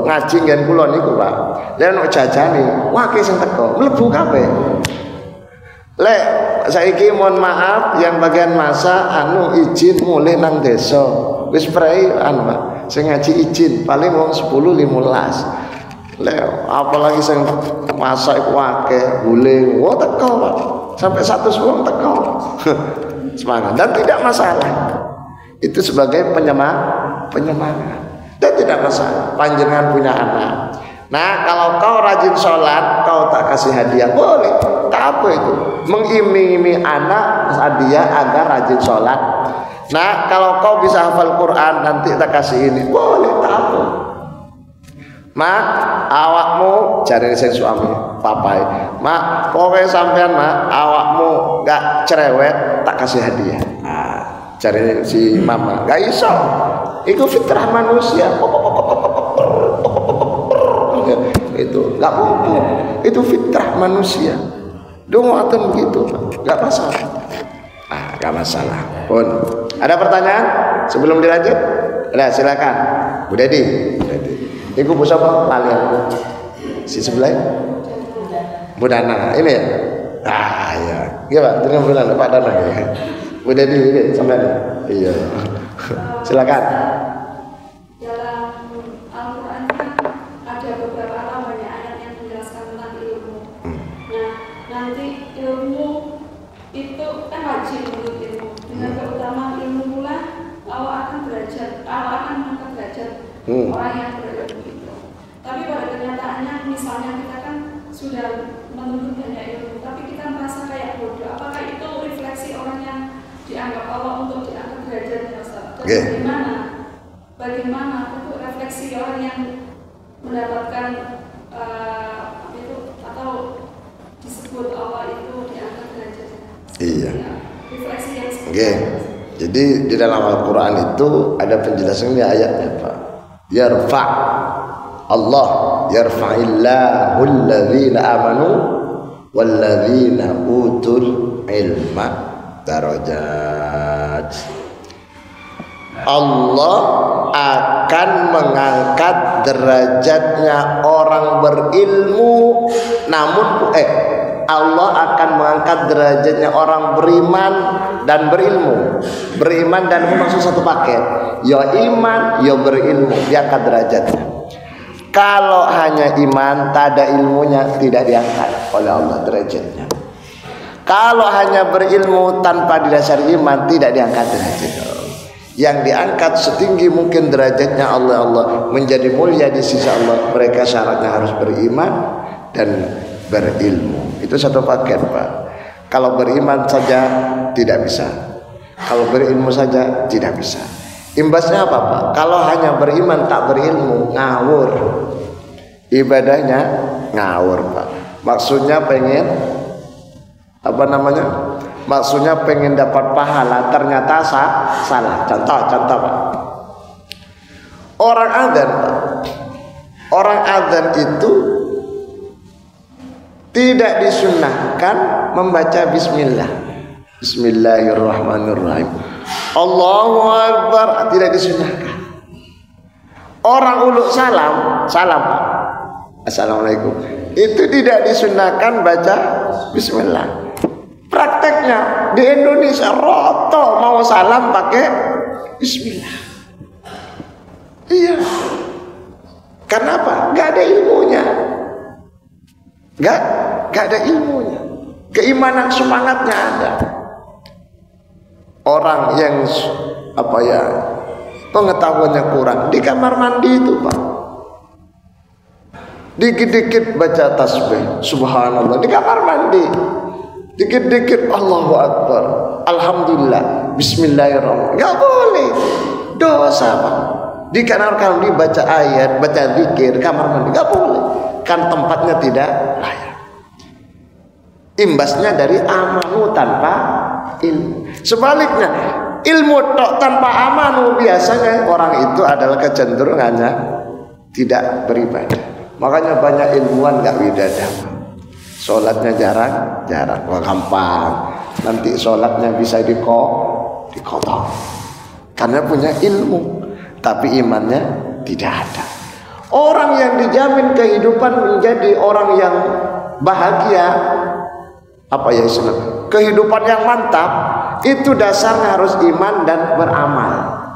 ngaji nggen kula niku Pak. Lah ono jajane, wake sing teko mlebu kabeh. Lek saiki mohon maaf yang bagian masa izin mulai nang desa. Wis prei Pak. Sing ngaji izin paling wong 10-15. Lek apalagi sing masa iku akeh, guling, teko Pak. Sampai 100 wong teko. Semangat dan tidak masalah. Itu sebagai penyemangat dan tidak masalah. Panjenengan punya anak. Nah, kalau kau rajin sholat, kau tak kasih hadiah, boleh. Tak apa itu, mengiming-iming anak hadiah agar rajin sholat. Nah, kalau kau bisa hafal Quran, nanti tak kasih ini, boleh. Tak apa. Mak, awakmu cari saya suami, papai. Mak, pokoknya sampean mak, awakmu gak cerewet, tak kasih hadiah. Nah, cari si mama, gak iso. Itu fitrah manusia. Itu gak apa-apa. Itu fitrah manusia. Dunguatan begitu, gak masalah. Gak masalah. Pun. Ada pertanyaan sebelum dilanjut? Ada, silakan. Bu Dedi. Iku Bu siapa? Lali aku. Si sebelah. Bu Dana. Ini ya? Ya. Iya Pak, dengan Bu Dana, Pak Dana ya. Bu Dedi ini sampai. Iya. Silakan. Dalam Al-Quran ada beberapa banyak ayat yang menjelaskan tentang ilmu. Nah, nanti ilmu itu kan wajib menurut ilmu. Dengan keutamaan ilmu pula, Allah akan mengangkat derajat orang yang berilmu itu. Tapi pada kenyataannya, misalnya kita kan sudah menuntut banyak ilmu, tapi kita merasa kayak bodoh. Apakah itu refleksi orang yang dianggap Allah untuk diangkat derajatnya, Ustaz? Dan bagaimana itu refleksi orang yang mendapatkan itu atau disebut Allah itu diangkat derajatnya? Iya. Refleksi yang Jadi di dalam Al-Quran itu ada penjelasan di ayatnya Pak. Yarfa' Allah yarfa'illahu alladhina amanu walladhina utul ilma darajat. Allah akan mengangkat derajatnya orang berilmu, namun Allah akan mengangkat derajatnya orang beriman dan berilmu. Beriman dan maksud satu paket. Ya iman, ya berilmu, diangkat derajatnya. Kalau hanya iman, tak ada ilmunya, tidak diangkat oleh Allah derajatnya. Kalau hanya berilmu tanpa didasari iman, tidak diangkat derajatnya. Yang diangkat setinggi mungkin derajatnya Allah menjadi mulia di sisi Allah. Mereka syaratnya harus beriman dan berilmu. Itu satu paket Pak. Kalau beriman saja tidak bisa, kalau berilmu saja tidak bisa. Imbasnya apa Pak? Kalau hanya beriman tak berilmu, ngawur. Ibadahnya ngawur Pak. Maksudnya pengen Maksudnya pengen dapat pahala, ternyata salah. Contoh Pak. Orang adzan itu tidak disunnahkan membaca bismillah. Bismillahirrahmanirrahim. Allahu Akbar, tidak disunnahkan. Orang uluk salam, Assalamualaikum, itu tidak disunnahkan baca bismillah. Prakteknya di Indonesia roto mau salam pakai bismillah. Iya. Kenapa? Gak ada ilmunya. Gak ada ilmunya. Keimanan semangatnya ada. Orang yang pengetahuannya kurang di kamar mandi itu Pak, dikit-dikit baca tasbih subhanallah di kamar mandi, dikit-dikit Allahu Akbar, alhamdulillah, bismillahirrahmanirrahim. Gak boleh, dosa Pak. Kalau dibaca ayat, baca zikir kamar mandi gak boleh. kan tempatnya tidak layak. Imbasnya dari amanu tanpa ilmu. Sebaliknya, ilmu tok tanpa amanu, biasanya orang itu adalah kecenderungannya tidak beribadah. Makanya banyak ilmuwan gak widadama. Sholatnya jarang, wah gampang. Nanti sholatnya bisa dikotok. Karena punya ilmu, tapi imannya tidak ada. Orang yang dijamin kehidupan menjadi orang yang bahagia, apa ya istilah, kehidupan yang mantap, itu dasarnya harus iman dan beramal.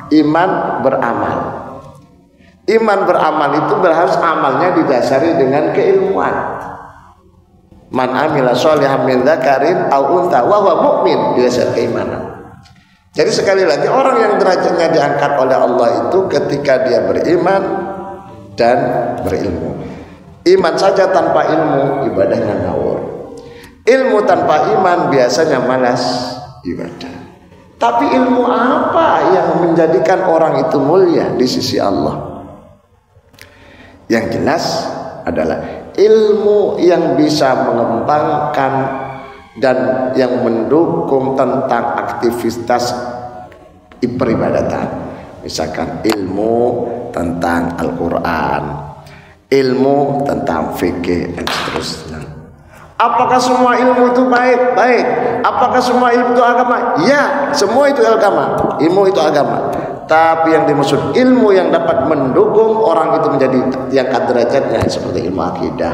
Iman beramal itu harus amalnya didasari dengan keilmuan. Man amila sholihan min dzakarin aw untha wa huwa mu'min, berdasar keimanan. Jadi sekali lagi, orang yang derajatnya diangkat oleh Allah itu ketika dia beriman dan berilmu. Iman saja tanpa ilmu, ibadahnya ngawur. Ilmu tanpa iman biasanya malas ibadah. Tapi ilmu apa yang menjadikan orang itu mulia di sisi Allah? Yang jelas adalah ilmu yang bisa mengembangkan dan yang mendukung tentang aktivitas peribadatan. Misalkan ilmu tentang Al-Quran, ilmu tentang fikih dan seterusnya. Apakah semua ilmu itu baik? Baik. Apakah semua ilmu itu agama? Ya, semua itu agama. Ilmu itu agama. Tapi yang dimaksud ilmu yang dapat mendukung orang itu menjadi diangkat derajatnya, seperti ilmu akidah,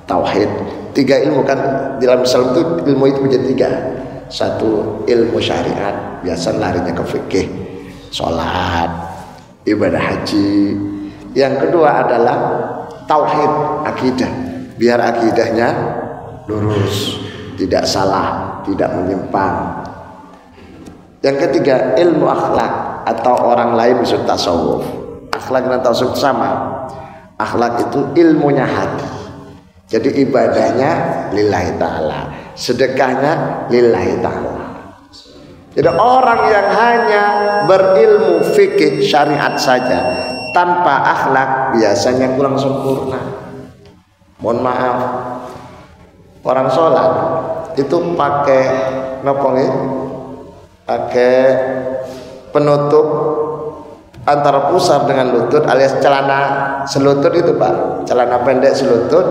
tauhid. 3 ilmu kan dalam Islam itu, ilmu itu menjadi 3. 1 ilmu syariat, biasa larinya ke fikih, sholat, ibadah haji. Yang kedua adalah tauhid, akidah, biar akidahnya lurus, tidak salah, tidak menyimpang. Yang ketiga ilmu akhlak, atau orang lain disebut tasawuf. Akhlak dan tasawuf sama. Akhlak itu ilmunya hati. Jadi ibadahnya lillahi ta'ala, sedekahnya lillahi ta'ala. Jadi orang yang hanya berilmu fikih syariat saja tanpa akhlak biasanya kurang sempurna. Mohon maaf, orang sholat itu pakai pakai penutup antara pusar dengan lutut, alias celana selutut itu Pak, celana pendek selutut,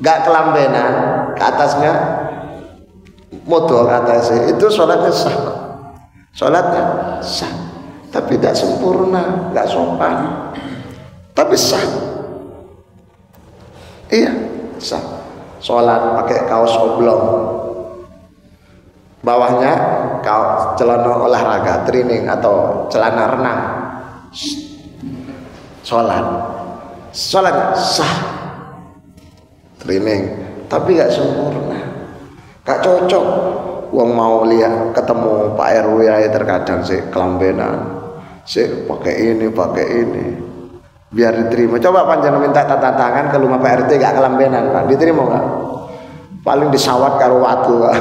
gak kelambenan, ke atasnya motor ke atasnya, itu sholatnya sah. Sholatnya sah, tapi tidak sempurna, gak sopan, tapi sah. Iya, sah. Sholat pakai kaos oblong, bawahnya kaos celana olahraga, training atau celana renang. Sholat sah, training, tapi gak sempurna, gak cocok. Wong mau lihat ketemu Pak RW ya terkadang sih kelambenan, sih pakai ini, biar diterima. Coba panjenengan minta tanda tangan ke rumah Pak RT gak kelambenan, Pak, diterima nggak? Paling disawat karo watu, Pak.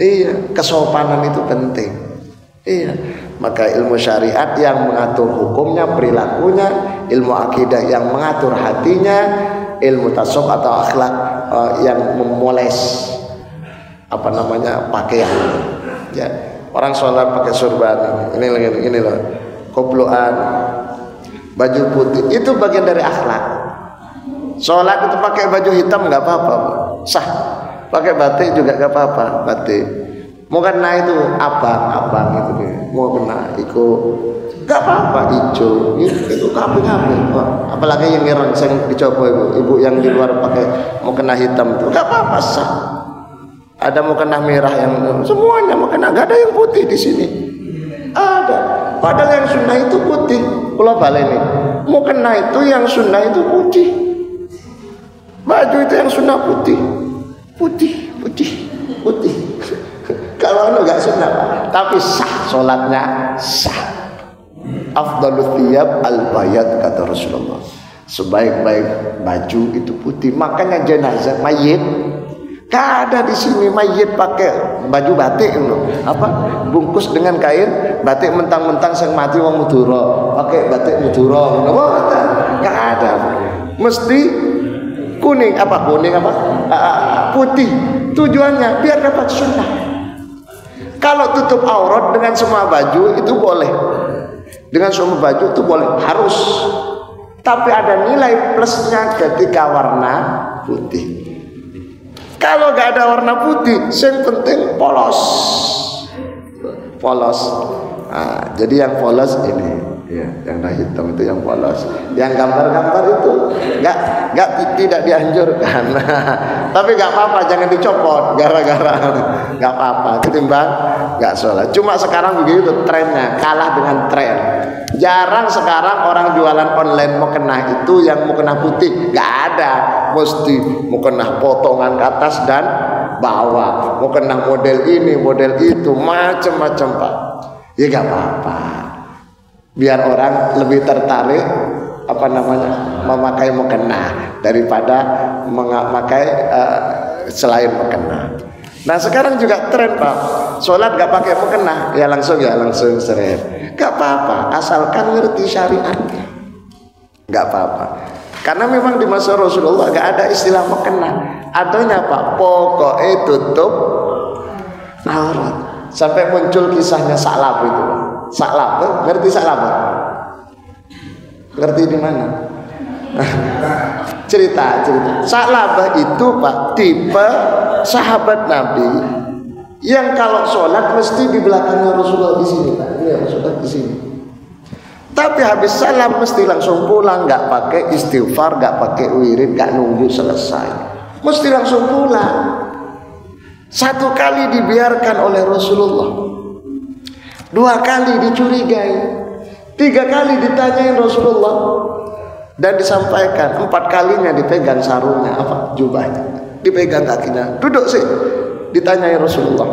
Iya, kesopanan itu penting. Iya, maka ilmu syariat yang mengatur hukumnya, perilakunya, ilmu akidah yang mengatur hatinya, ilmu tasawuf atau akhlak yang memoles pakaian. Ya, orang sholat pakai surban, ini loh, koploan, baju putih, itu bagian dari akhlak. Sholat itu pakai baju hitam nggak apa-apa, sah. Pakai batik juga nggak apa-apa, batik. Mau kena itu abang itu deh, mau kena ikut nggak apa-apa, hijau itu kambing. Apalagi yang ngerang yang dicoba ibu yang di luar pakai mau kena hitam itu nggak apa-apa, sah. Ada mau kena merah, yang semuanya mau kena, nggak ada yang putih di sini. Ada, padahal yang sunnah itu putih. Kalau balik ini mau kena itu yang sunnah itu putih, baju itu yang sunnah putih. Kalau enggak sunnah, tapi sah, sholatnya sah. Afdalul thiyab al-bayad, kata Rasulullah. Sebaik-baik baju itu putih. Makanya jenazah mayit gak ada di sini mayit pakai baju batik bungkus dengan kain batik, mentang-mentang sang mati wong Madura pakai batik Madura, gak ada. Mesti kuning apa? Putih. Tujuannya biar dapat sunnah. Kalau tutup aurat dengan semua baju itu boleh. Dengan semua baju itu boleh, harus. Tapi ada nilai plusnya ketika warna putih. Kalau nggak ada warna putih, yang penting polos. Nah, jadi yang polos ini, ya, yang hitam itu yang polos. Yang gambar-gambar itu tidak dianjurkan. Tapi nggak apa-apa, jangan dicopot gara-gara nggak apa-apa. Ketimbang nggak sholat. Cuma sekarang begitu trennya, kalah dengan tren. Jarang sekarang orang jualan online mukena itu yang mukena putih, nggak ada. Mesti mukena potongan ke atas dan bawah, mukena model ini, model itu, macam-macam Pak. Ya nggak apa-apa. Biar orang lebih tertarik memakai mukena daripada memakai selain mukena. Nah sekarang juga tren Pak, sholat gak pakai mukena, ya langsung seret. Gak apa-apa, asalkan ngerti syariatnya. Gak apa-apa. Karena memang di masa Rasulullah gak ada istilah mukena. Adanya Pak, pokoknya tutup aurat. Sampai muncul kisahnya Sa'lab itu. Sa'lab, ngerti Sa'lab? Ngerti di mana? cerita Sa'labah itu Pak tipe sahabat Nabi yang kalau sholat mesti di belakangnya Rasulullah di sini Pak. Ini Rasulullah di sini. Tapi habis salam mesti langsung pulang, nggak pakai istighfar, nggak pakai wirid, nggak nunggu selesai. Mesti langsung pulang. Satu kali dibiarkan oleh Rasulullah, 2 kali dicurigai, 3 kali ditanyain Rasulullah. Dan disampaikan 4 kalinya dipegang sarungnya jubahnya, dipegang kakinya, duduk sih, ditanyai Rasulullah.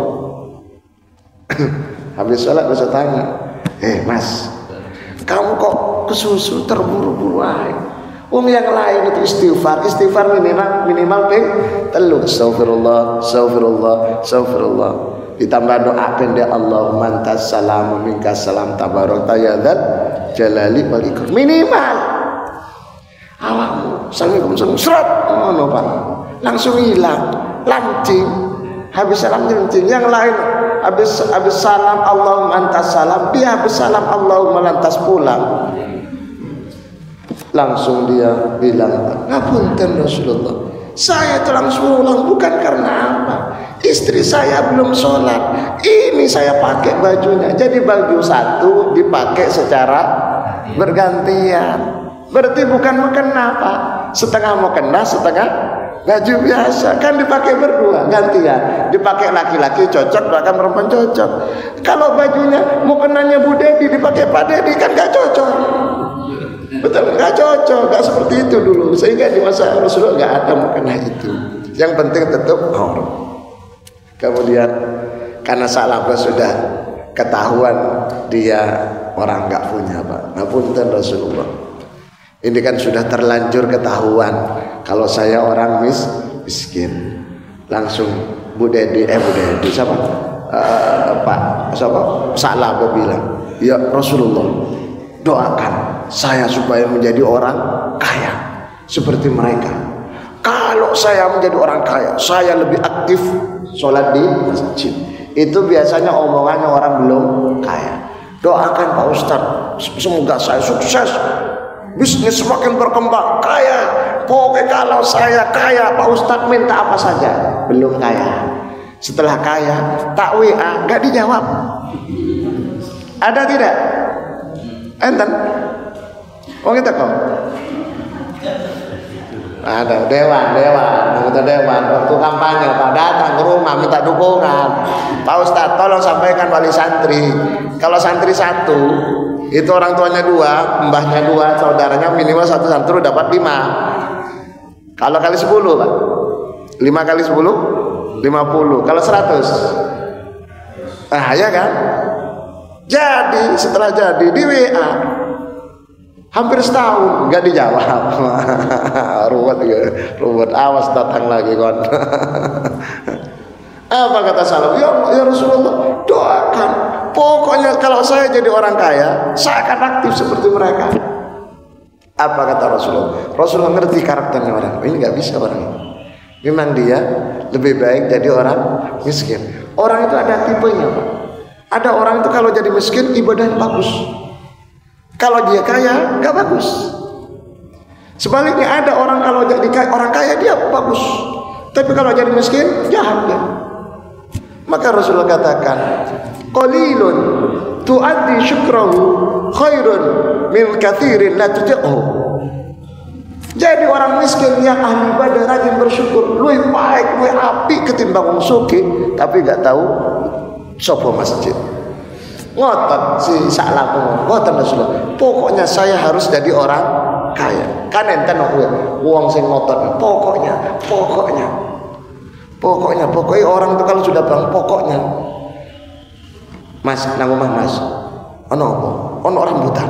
Habis sholat bisa tanya, Mas, kamu kok kesusu terburu-buru aja? Yang lain itu istighfar minimal telu, astagfirullah, ditambah doa pendek, Allahumma antas salam wa minkas salam tabarakta ya dzal jalali wal ikram, minimal. Awakmu assalamualaikum seret Pak, langsung hilang, lancing. Habis salam lancing. Yang lain habis salam Allahumma antas salam, dia habis salam Allahumma lantas pulang. Langsung dia bilang, ngapunten Rasulullah, saya telah pulang bukan karena apa, istri saya belum sholat, ini saya pakai bajunya. Jadi baju satu dipakai secara bergantian. Berarti bukan mukena Pak, setengah mukena, setengah baju biasa, kan dipakai berdua gantian. Dipakai laki-laki cocok, bahkan perempuan cocok. Kalau bajunya mukenanya Bu Dedi dipakai Pak Dedi kan gak cocok. Betul, gak cocok, gak seperti itu dulu. Sehingga di masa Rasulullah gak ada mukena itu. Yang penting tetap aurat. Kemudian karena Sa'labah sudah ketahuan dia orang gak punya Pak, ngapunten Rasulullah, ini kan sudah terlanjur ketahuan kalau saya orang miskin. Langsung Bu Dedi siapa? Sa'labah bilang, ya Rasulullah, doakan saya supaya menjadi orang kaya seperti mereka. Kalau saya menjadi orang kaya, saya lebih aktif sholat di masjid. Itu biasanya omongannya orang belum kaya. Doakan Pak Ustadz, semoga saya sukses, bisnis semakin berkembang, kaya. Pokoknya kalau saya kaya Pak Ustadz minta apa saja. Belum kaya. Setelah kaya tak WA gak dijawab. Ada tidak? Enten? Oh kita kok? Ada dewan waktu kampanye Pak datang ke rumah minta dukungan. Pak Ustadz tolong sampaikan wali santri, kalau santri 1 itu orang tuanya 2, mbahnya 2, saudaranya minimal 1 santri dapat 5. Kalau kali 10 Pak, 5 kali 10 50. Kalau 100, nah ya kan. Jadi setelah jadi di WA hampir setahun nggak dijawab. ruwet, awas datang lagi kon. Apa kata Sa'labah? Ya Rasulullah, doakan. Pokoknya kalau saya jadi orang kaya, saya akan aktif seperti mereka. Apa kata Rasulullah? Rasulullah ngerti karakternya orang. Ini nggak bisa orang ini. Memang dia lebih baik jadi orang miskin. Orang itu ada tipenya, Pak. Ada orang itu kalau jadi miskin ibadahnya bagus. Kalau dia kaya nggak bagus. Sebaliknya ada orang kalau jadi orang kaya dia bagus. Tapi kalau jadi miskin jahat dia. Maka Rasulullah katakan, qalilun tuaddi syukrahu khairun min katsirin la tuti'hu. Jadi orang miskin yang ahli ibadah rajin bersyukur lebih baik, lebih apik ketimbang wong sugih tapi enggak tahu sapa masjid. Ngotot si salah ngotot Rasulullah. Pokoknya saya harus jadi orang kaya. Kan enten wong sing ngotot. Pokoknya orang itu kalau sudah bilang pokoknya. Mas, nang omah Mas. Ono apa? Ono rambutan.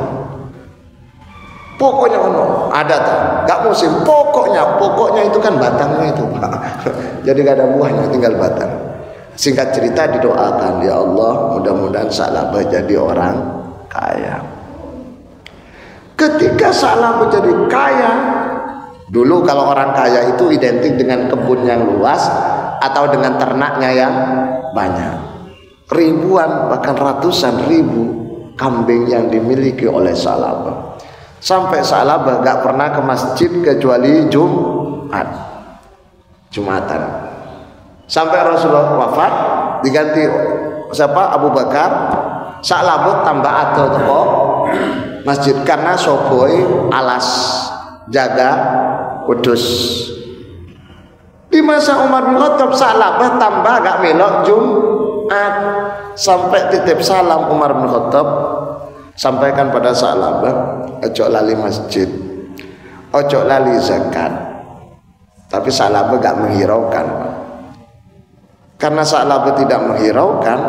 Pokoknya ono, ada tak? Gak musim. Pokoknya itu kan batangnya itu. Jadi gak ada buahnya, tinggal batang. Singkat cerita didoakan, ya Allah, mudah-mudahan Sa'labah jadi orang kaya. Ketika Sa'labah jadi kaya, dulu kalau orang kaya itu identik dengan kebun yang luas atau dengan ternaknya yang banyak. Ribuan bahkan ratusan ribu kambing yang dimiliki oleh Sa'labah. Sampai Sa'labah gak pernah ke masjid kecuali Jumatan. Sampai Rasulullah wafat diganti siapa? Abu Bakar. Sa'labah tambah atau toko masjid karena soboi alas jaga kudus. Di masa Umar bin Khattab Sa'labah tambah gak melok Jumat. Sampai titip salam Umar bin Khattab, sampaikan pada Sa'labah, ojo lali masjid, ojo lali zakat. Tapi Sa'labah gak menghiraukan. Karena Sa'labah tidak menghiraukan,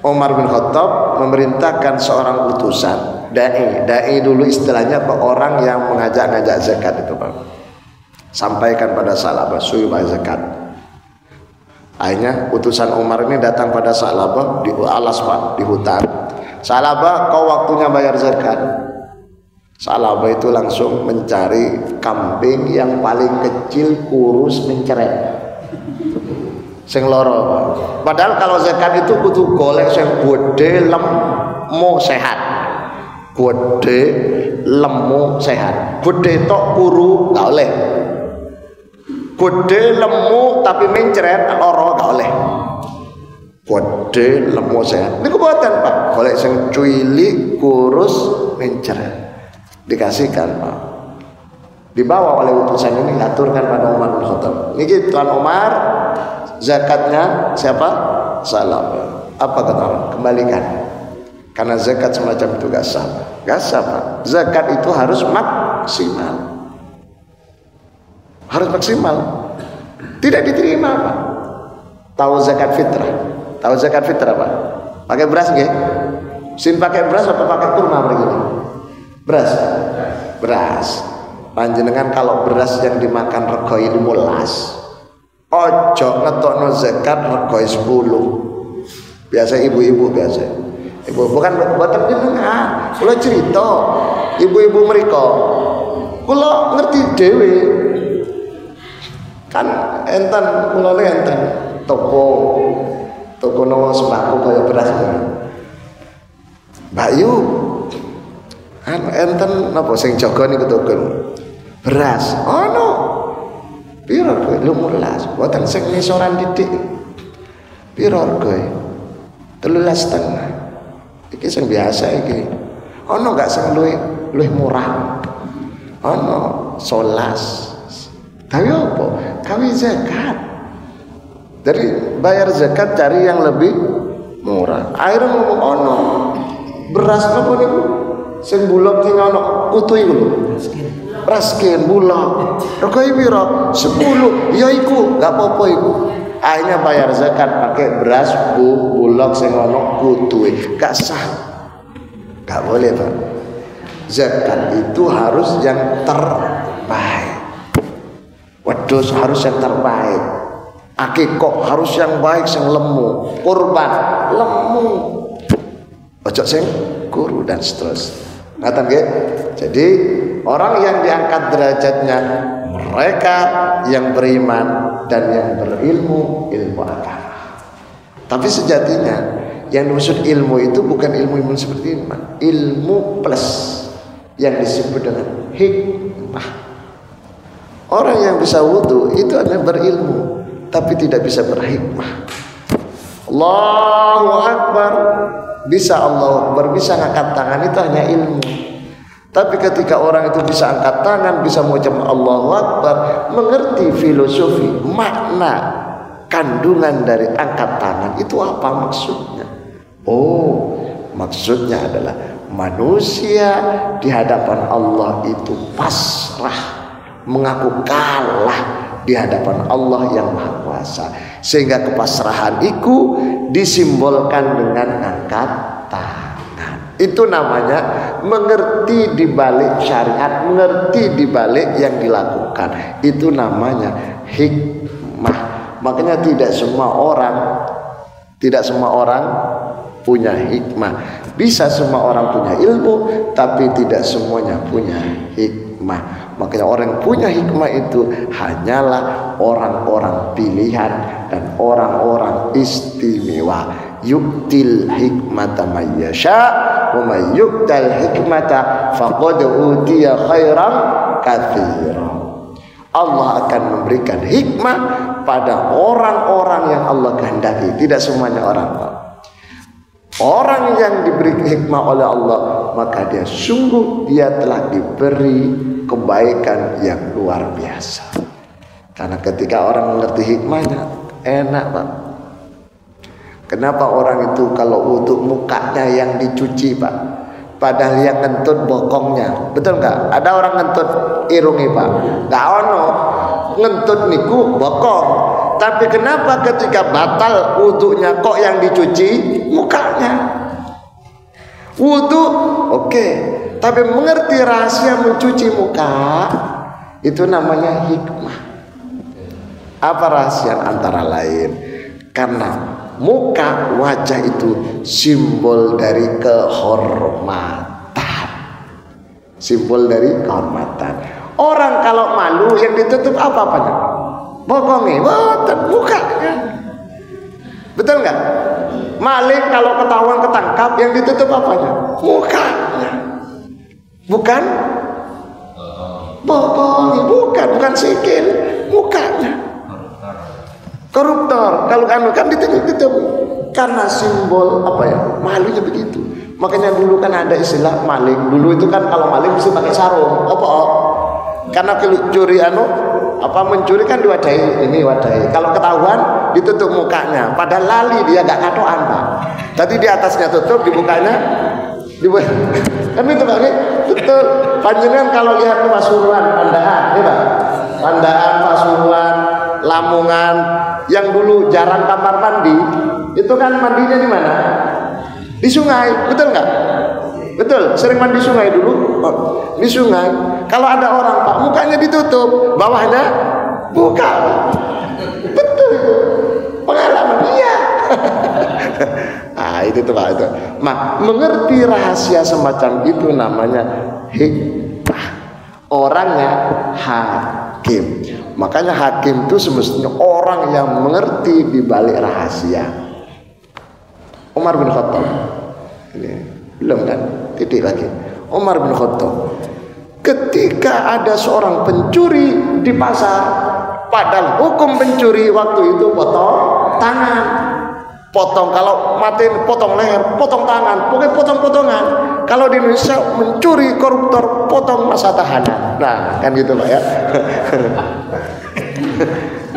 Umar bin Khattab memerintahkan seorang utusan, dai dulu istilahnya orang yang mengajak-ngajak zakat itu, Pak. Sampaikan pada Sa'labah suruh bayar zakat. Akhirnya utusan Umar ini datang pada Sa'labah di alas, Pak, di hutan. Sa'labah, kau waktunya bayar zakat. Sa'labah itu langsung mencari kambing yang paling kecil, kurus, menceret, sing loro. Padahal kalau zakat itu kudu golek sing gede, lemu, sehat. Gede, lemu, sehat. Gede tok kuru gak oleh. Gede, lemu tapi menceret loro gak oleh. Gede, lemu, sehat. Ini kebuatan, Pak. Golek sing cuilik, kurus, menceret. Dikasihkan, Pak. Dibawa oleh utusan ini, aturkan pada Umar bin Khattab. Ini Tuan Umar, zakatnya siapa? Sa'labah. Apa kata orang? Kembalikan. Karena zakat semacam itu gak sah. Gak sah, Pak. Zakat itu harus maksimal. Harus maksimal. Tidak diterima, Pak. Tahu zakat fitrah? Tahu zakat fitrah, Pak? Pakai beras nggih? Sin pakai beras atau pakai kurma begini? Beras. Panjenengan kalau beras yang dimakan regoi 15. Ojo ngetokno zakat regoi 10. Biasa ibu-ibu biasa. Ibu bukan buatan jenengan. Kula cerita ibu-ibu mriko. Kula ngerti dhewe. Kan enten kula enten toko nomo sembako kaya beras. Mbak Yu enten napa sing jaga niku toko beras. Ono. Piro kowe 15, boten sing nisoran didik. Piro kowe? 13,5. Iki sing biasa iki. Ono gak sing luwih murah? Ono 11. Tapi apa? Kami zakat. Dari bayar zakat cari yang lebih murah. Akhirnya ngomong ono. Beras napa niku? Sing bulog sing ono kutu iku lho. Raskin bulog. Regane piro? 10. Ya iku, gak apa-apa iku. Akhirnya bayar zakat pakai beras bulog sing ono kutuwe. Gak sah. Gak boleh, Pak. Zakat itu harus yang terbaik. Wedhus harus yang terbaik. Akikah harus yang baik, sing lemu. Kurban lemu. Ojo sing kuru dan seterusnya. Ngaten nggih? Jadi orang yang diangkat derajatnya mereka yang beriman dan yang berilmu ilmu agama. Tapi sejatinya yang dimaksud ilmu itu bukan ilmu seperti ini, ilmu plus yang disebut dengan hikmah. Orang yang bisa wudu itu adalah berilmu, tapi tidak bisa berhikmah. Allahu Akbar, bisa Allahu Akbar, bisa angkat tangan, itu hanya ilmu. Tapi ketika orang itu bisa angkat tangan, bisa mengucap Allahu Akbar, mengerti filosofi, makna, kandungan dari angkat tangan, itu apa maksudnya? Oh, maksudnya adalah manusia di hadapan Allah itu pasrah, mengaku kalah di hadapan Allah yang Maha Kuasa, sehingga kepasrahan itu disimbolkan dengan angkat tangan. Itu namanya mengerti di balik syariat, mengerti di balik yang dilakukan. Itu namanya hikmah. Makanya tidak semua orang punya hikmah. Bisa semua orang punya ilmu, tapi tidak semuanya punya hikmah. Makanya orang yang punya hikmah itu hanyalah orang-orang pilihan dan orang-orang istimewa. Yu'til hikmata may yasha wa may yu'tal hikmata faqad utiya khairan katsira. Allah akan memberikan hikmah pada orang-orang yang Allah kehendaki, tidak semuanya orang yang diberi hikmah oleh Allah, maka dia sungguh dia telah diberi kebaikan yang luar biasa. Karena ketika orang mengerti hikmahnya, enak Pak. Kenapa orang itu kalau untuk mukanya yang dicuci Pak, padahal yang ngentut bokongnya, betul nggak? Ada orang ngentut irungi Pak, nggak ono ngentut niku bokong. Tapi kenapa ketika batal wudunya kok yang dicuci mukanya? Wudu oke, tapi mengerti rahasia mencuci muka itu namanya hikmah. Apa rahasia? Antara lain karena muka, wajah itu simbol dari kehormatan. Simbol dari kehormatan. Orang kalau malu yang ditutup apa-apanya? Bokongnya, mukanya. Betul nggak? Maling kalau ketahuan ketangkap yang ditutup apanya? Mukanya. Bukan bokongnya, bukan sikil, mukanya. Koruptor kalau kan ditutup karena simbol apa ya, malunya begitu. Makanya dulu kan ada istilah maling. Dulu itu kan kalau maling mesti pakai sarung. Karena curi mencuri kan diwadahi, ini wadahi. Kalau ketahuan ditutup mukanya, padahal lali dia gak katoan Pak. Tadi di atasnya tutup, di mukanya dibuat. Kan itu Pak, betul. Panjenengan kalau lihat Pasuruan, Pandaan, ya Pak. Pandaan, Pasuruan, Lamongan, yang dulu jarang kamar mandi, itu kan mandinya di mana? Di sungai, betul nggak? Betul, sering mandi sungai dulu. Di sungai, kalau ada orang Pak, mukanya ditutup, bawahnya buka. Betul itu, pengalaman iya. Itu tuh Pak itu. Mengerti rahasia semacam itu namanya hikmah. Orangnya hakim. Makanya hakim itu semestinya orang yang mengerti di balik rahasia. Umar bin Khattab. Ini belum kan? Titik lagi. Umar bin Khattab. Ketika ada seorang pencuri di pasar, padahal hukum pencuri waktu itu potong tangan. Potong, kalau mati potong leher, potong tangan, pokoknya potong-potongan. Kalau di Indonesia mencuri koruptor, potong masa tahanan. Nah, kan gitu Pak ya.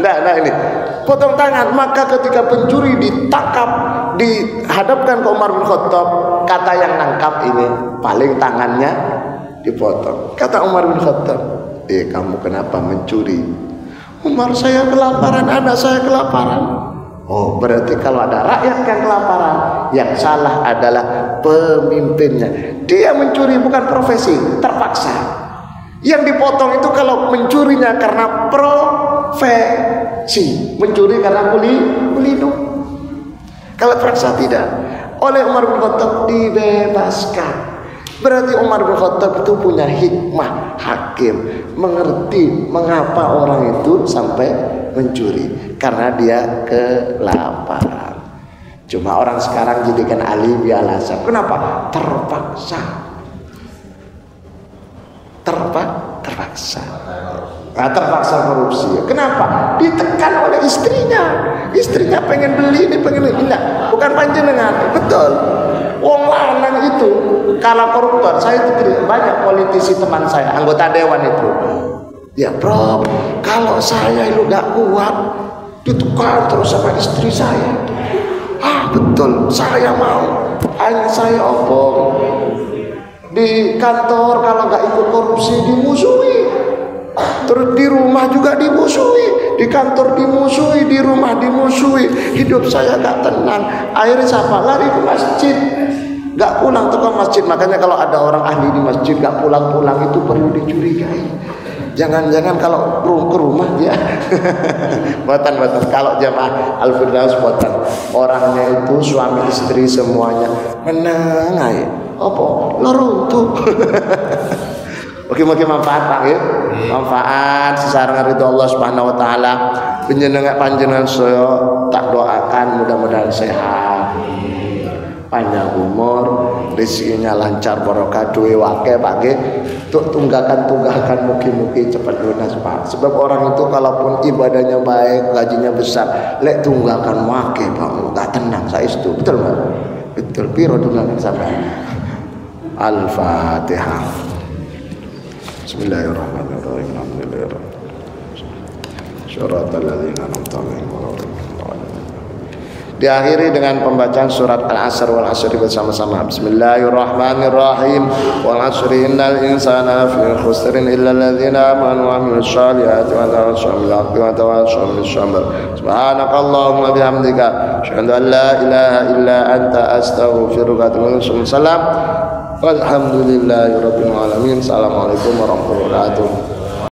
Nah ini potong tangan. Maka ketika pencuri ditangkap, dihadapkan ke Umar bin Khattab, kata yang nangkap ini paling tangannya dipotong. Kata Umar bin Khattab, kamu kenapa mencuri? Umar, saya kelaparan, anak saya kelaparan. Oh, berarti kalau ada rakyat yang kelaparan, yang salah adalah pemimpinnya. Dia mencuri bukan profesi, terpaksa. Yang dipotong itu kalau mencurinya karena profesi, mencuri karena kulino. Kalau terpaksa tidak. Oleh Umar bin Khattab dibebaskan. Berarti Umar bin Khattab itu punya hikmah hakim, mengerti mengapa orang itu sampai mencuri, karena dia kelaparan. Cuma orang sekarang jadikan alibi alasan. Kenapa? Terpaksa. Terpaksa korupsi. Kenapa? Ditekan oleh istrinya. Istrinya pengen beli ini, pengen ini. Enggak, bukan panjenengan. Betul. Wong lanang itu kalau koruptor, saya itu banyak politisi teman saya, anggota dewan itu. Ya bro, kalau saya itu gak kuat, ditekan terus sama istri saya. Betul, saya mau. Hanya saya omong. Di kantor kalau gak ikut korupsi dimusuhi. Terus di rumah juga dimusuhi, di kantor dimusuhi, di rumah dimusuhi. Hidup saya gak tenang. Akhirnya siapa? Lari ke masjid, gak pulang ke masjid. Makanya kalau ada orang ahli di masjid gak pulang-pulang itu perlu dicurigai. Jangan-jangan kalau ke rumah dia buatan kalau jamaah Al-Firdaus buatan orangnya itu suami istri semuanya menang aja. Apa? Leruntuh. Oke manfaat ya. Manfaat sesarang ridho Allah Subhanahu wa taala. Panjenengan saya tak doakan mudah-mudahan sehat, panjang umur, rezekinya lancar, barokah, duwe wake Pak nggih. Tuk tunggakan mugi-mugi cepat lunas Pak. Sebab orang itu kalaupun ibadahnya baik, gajinya besar, lek tunggakan wake Pak, enggak tenang saestu. Betul Pak? Betul. Piro tunggakan sampai? Al-Fatihah. Bismillahirrahmanirrahim. Alhamdulillah. Syaratal ladzina an'amta 'alaihim ghairil maghdubi 'alaihim. Diakhiri dengan pembacaan surat Al-Asr wal 'asri bersama-sama. Bismillahirrahmanirrahim. Wal 'asri innal insana lafi khusrin illa alladzina amanu wa 'amilus shalihati wa tawassaw bil haqqi wa tawassaw bis sabr. Subhanakallahumma bihamdika asyhadu an la ilaha illa anta astaghfiruka wa atubu ilaik. Walhamdulillahirabbil alamin. Assalamualaikum warahmatullahi wabarakatuh.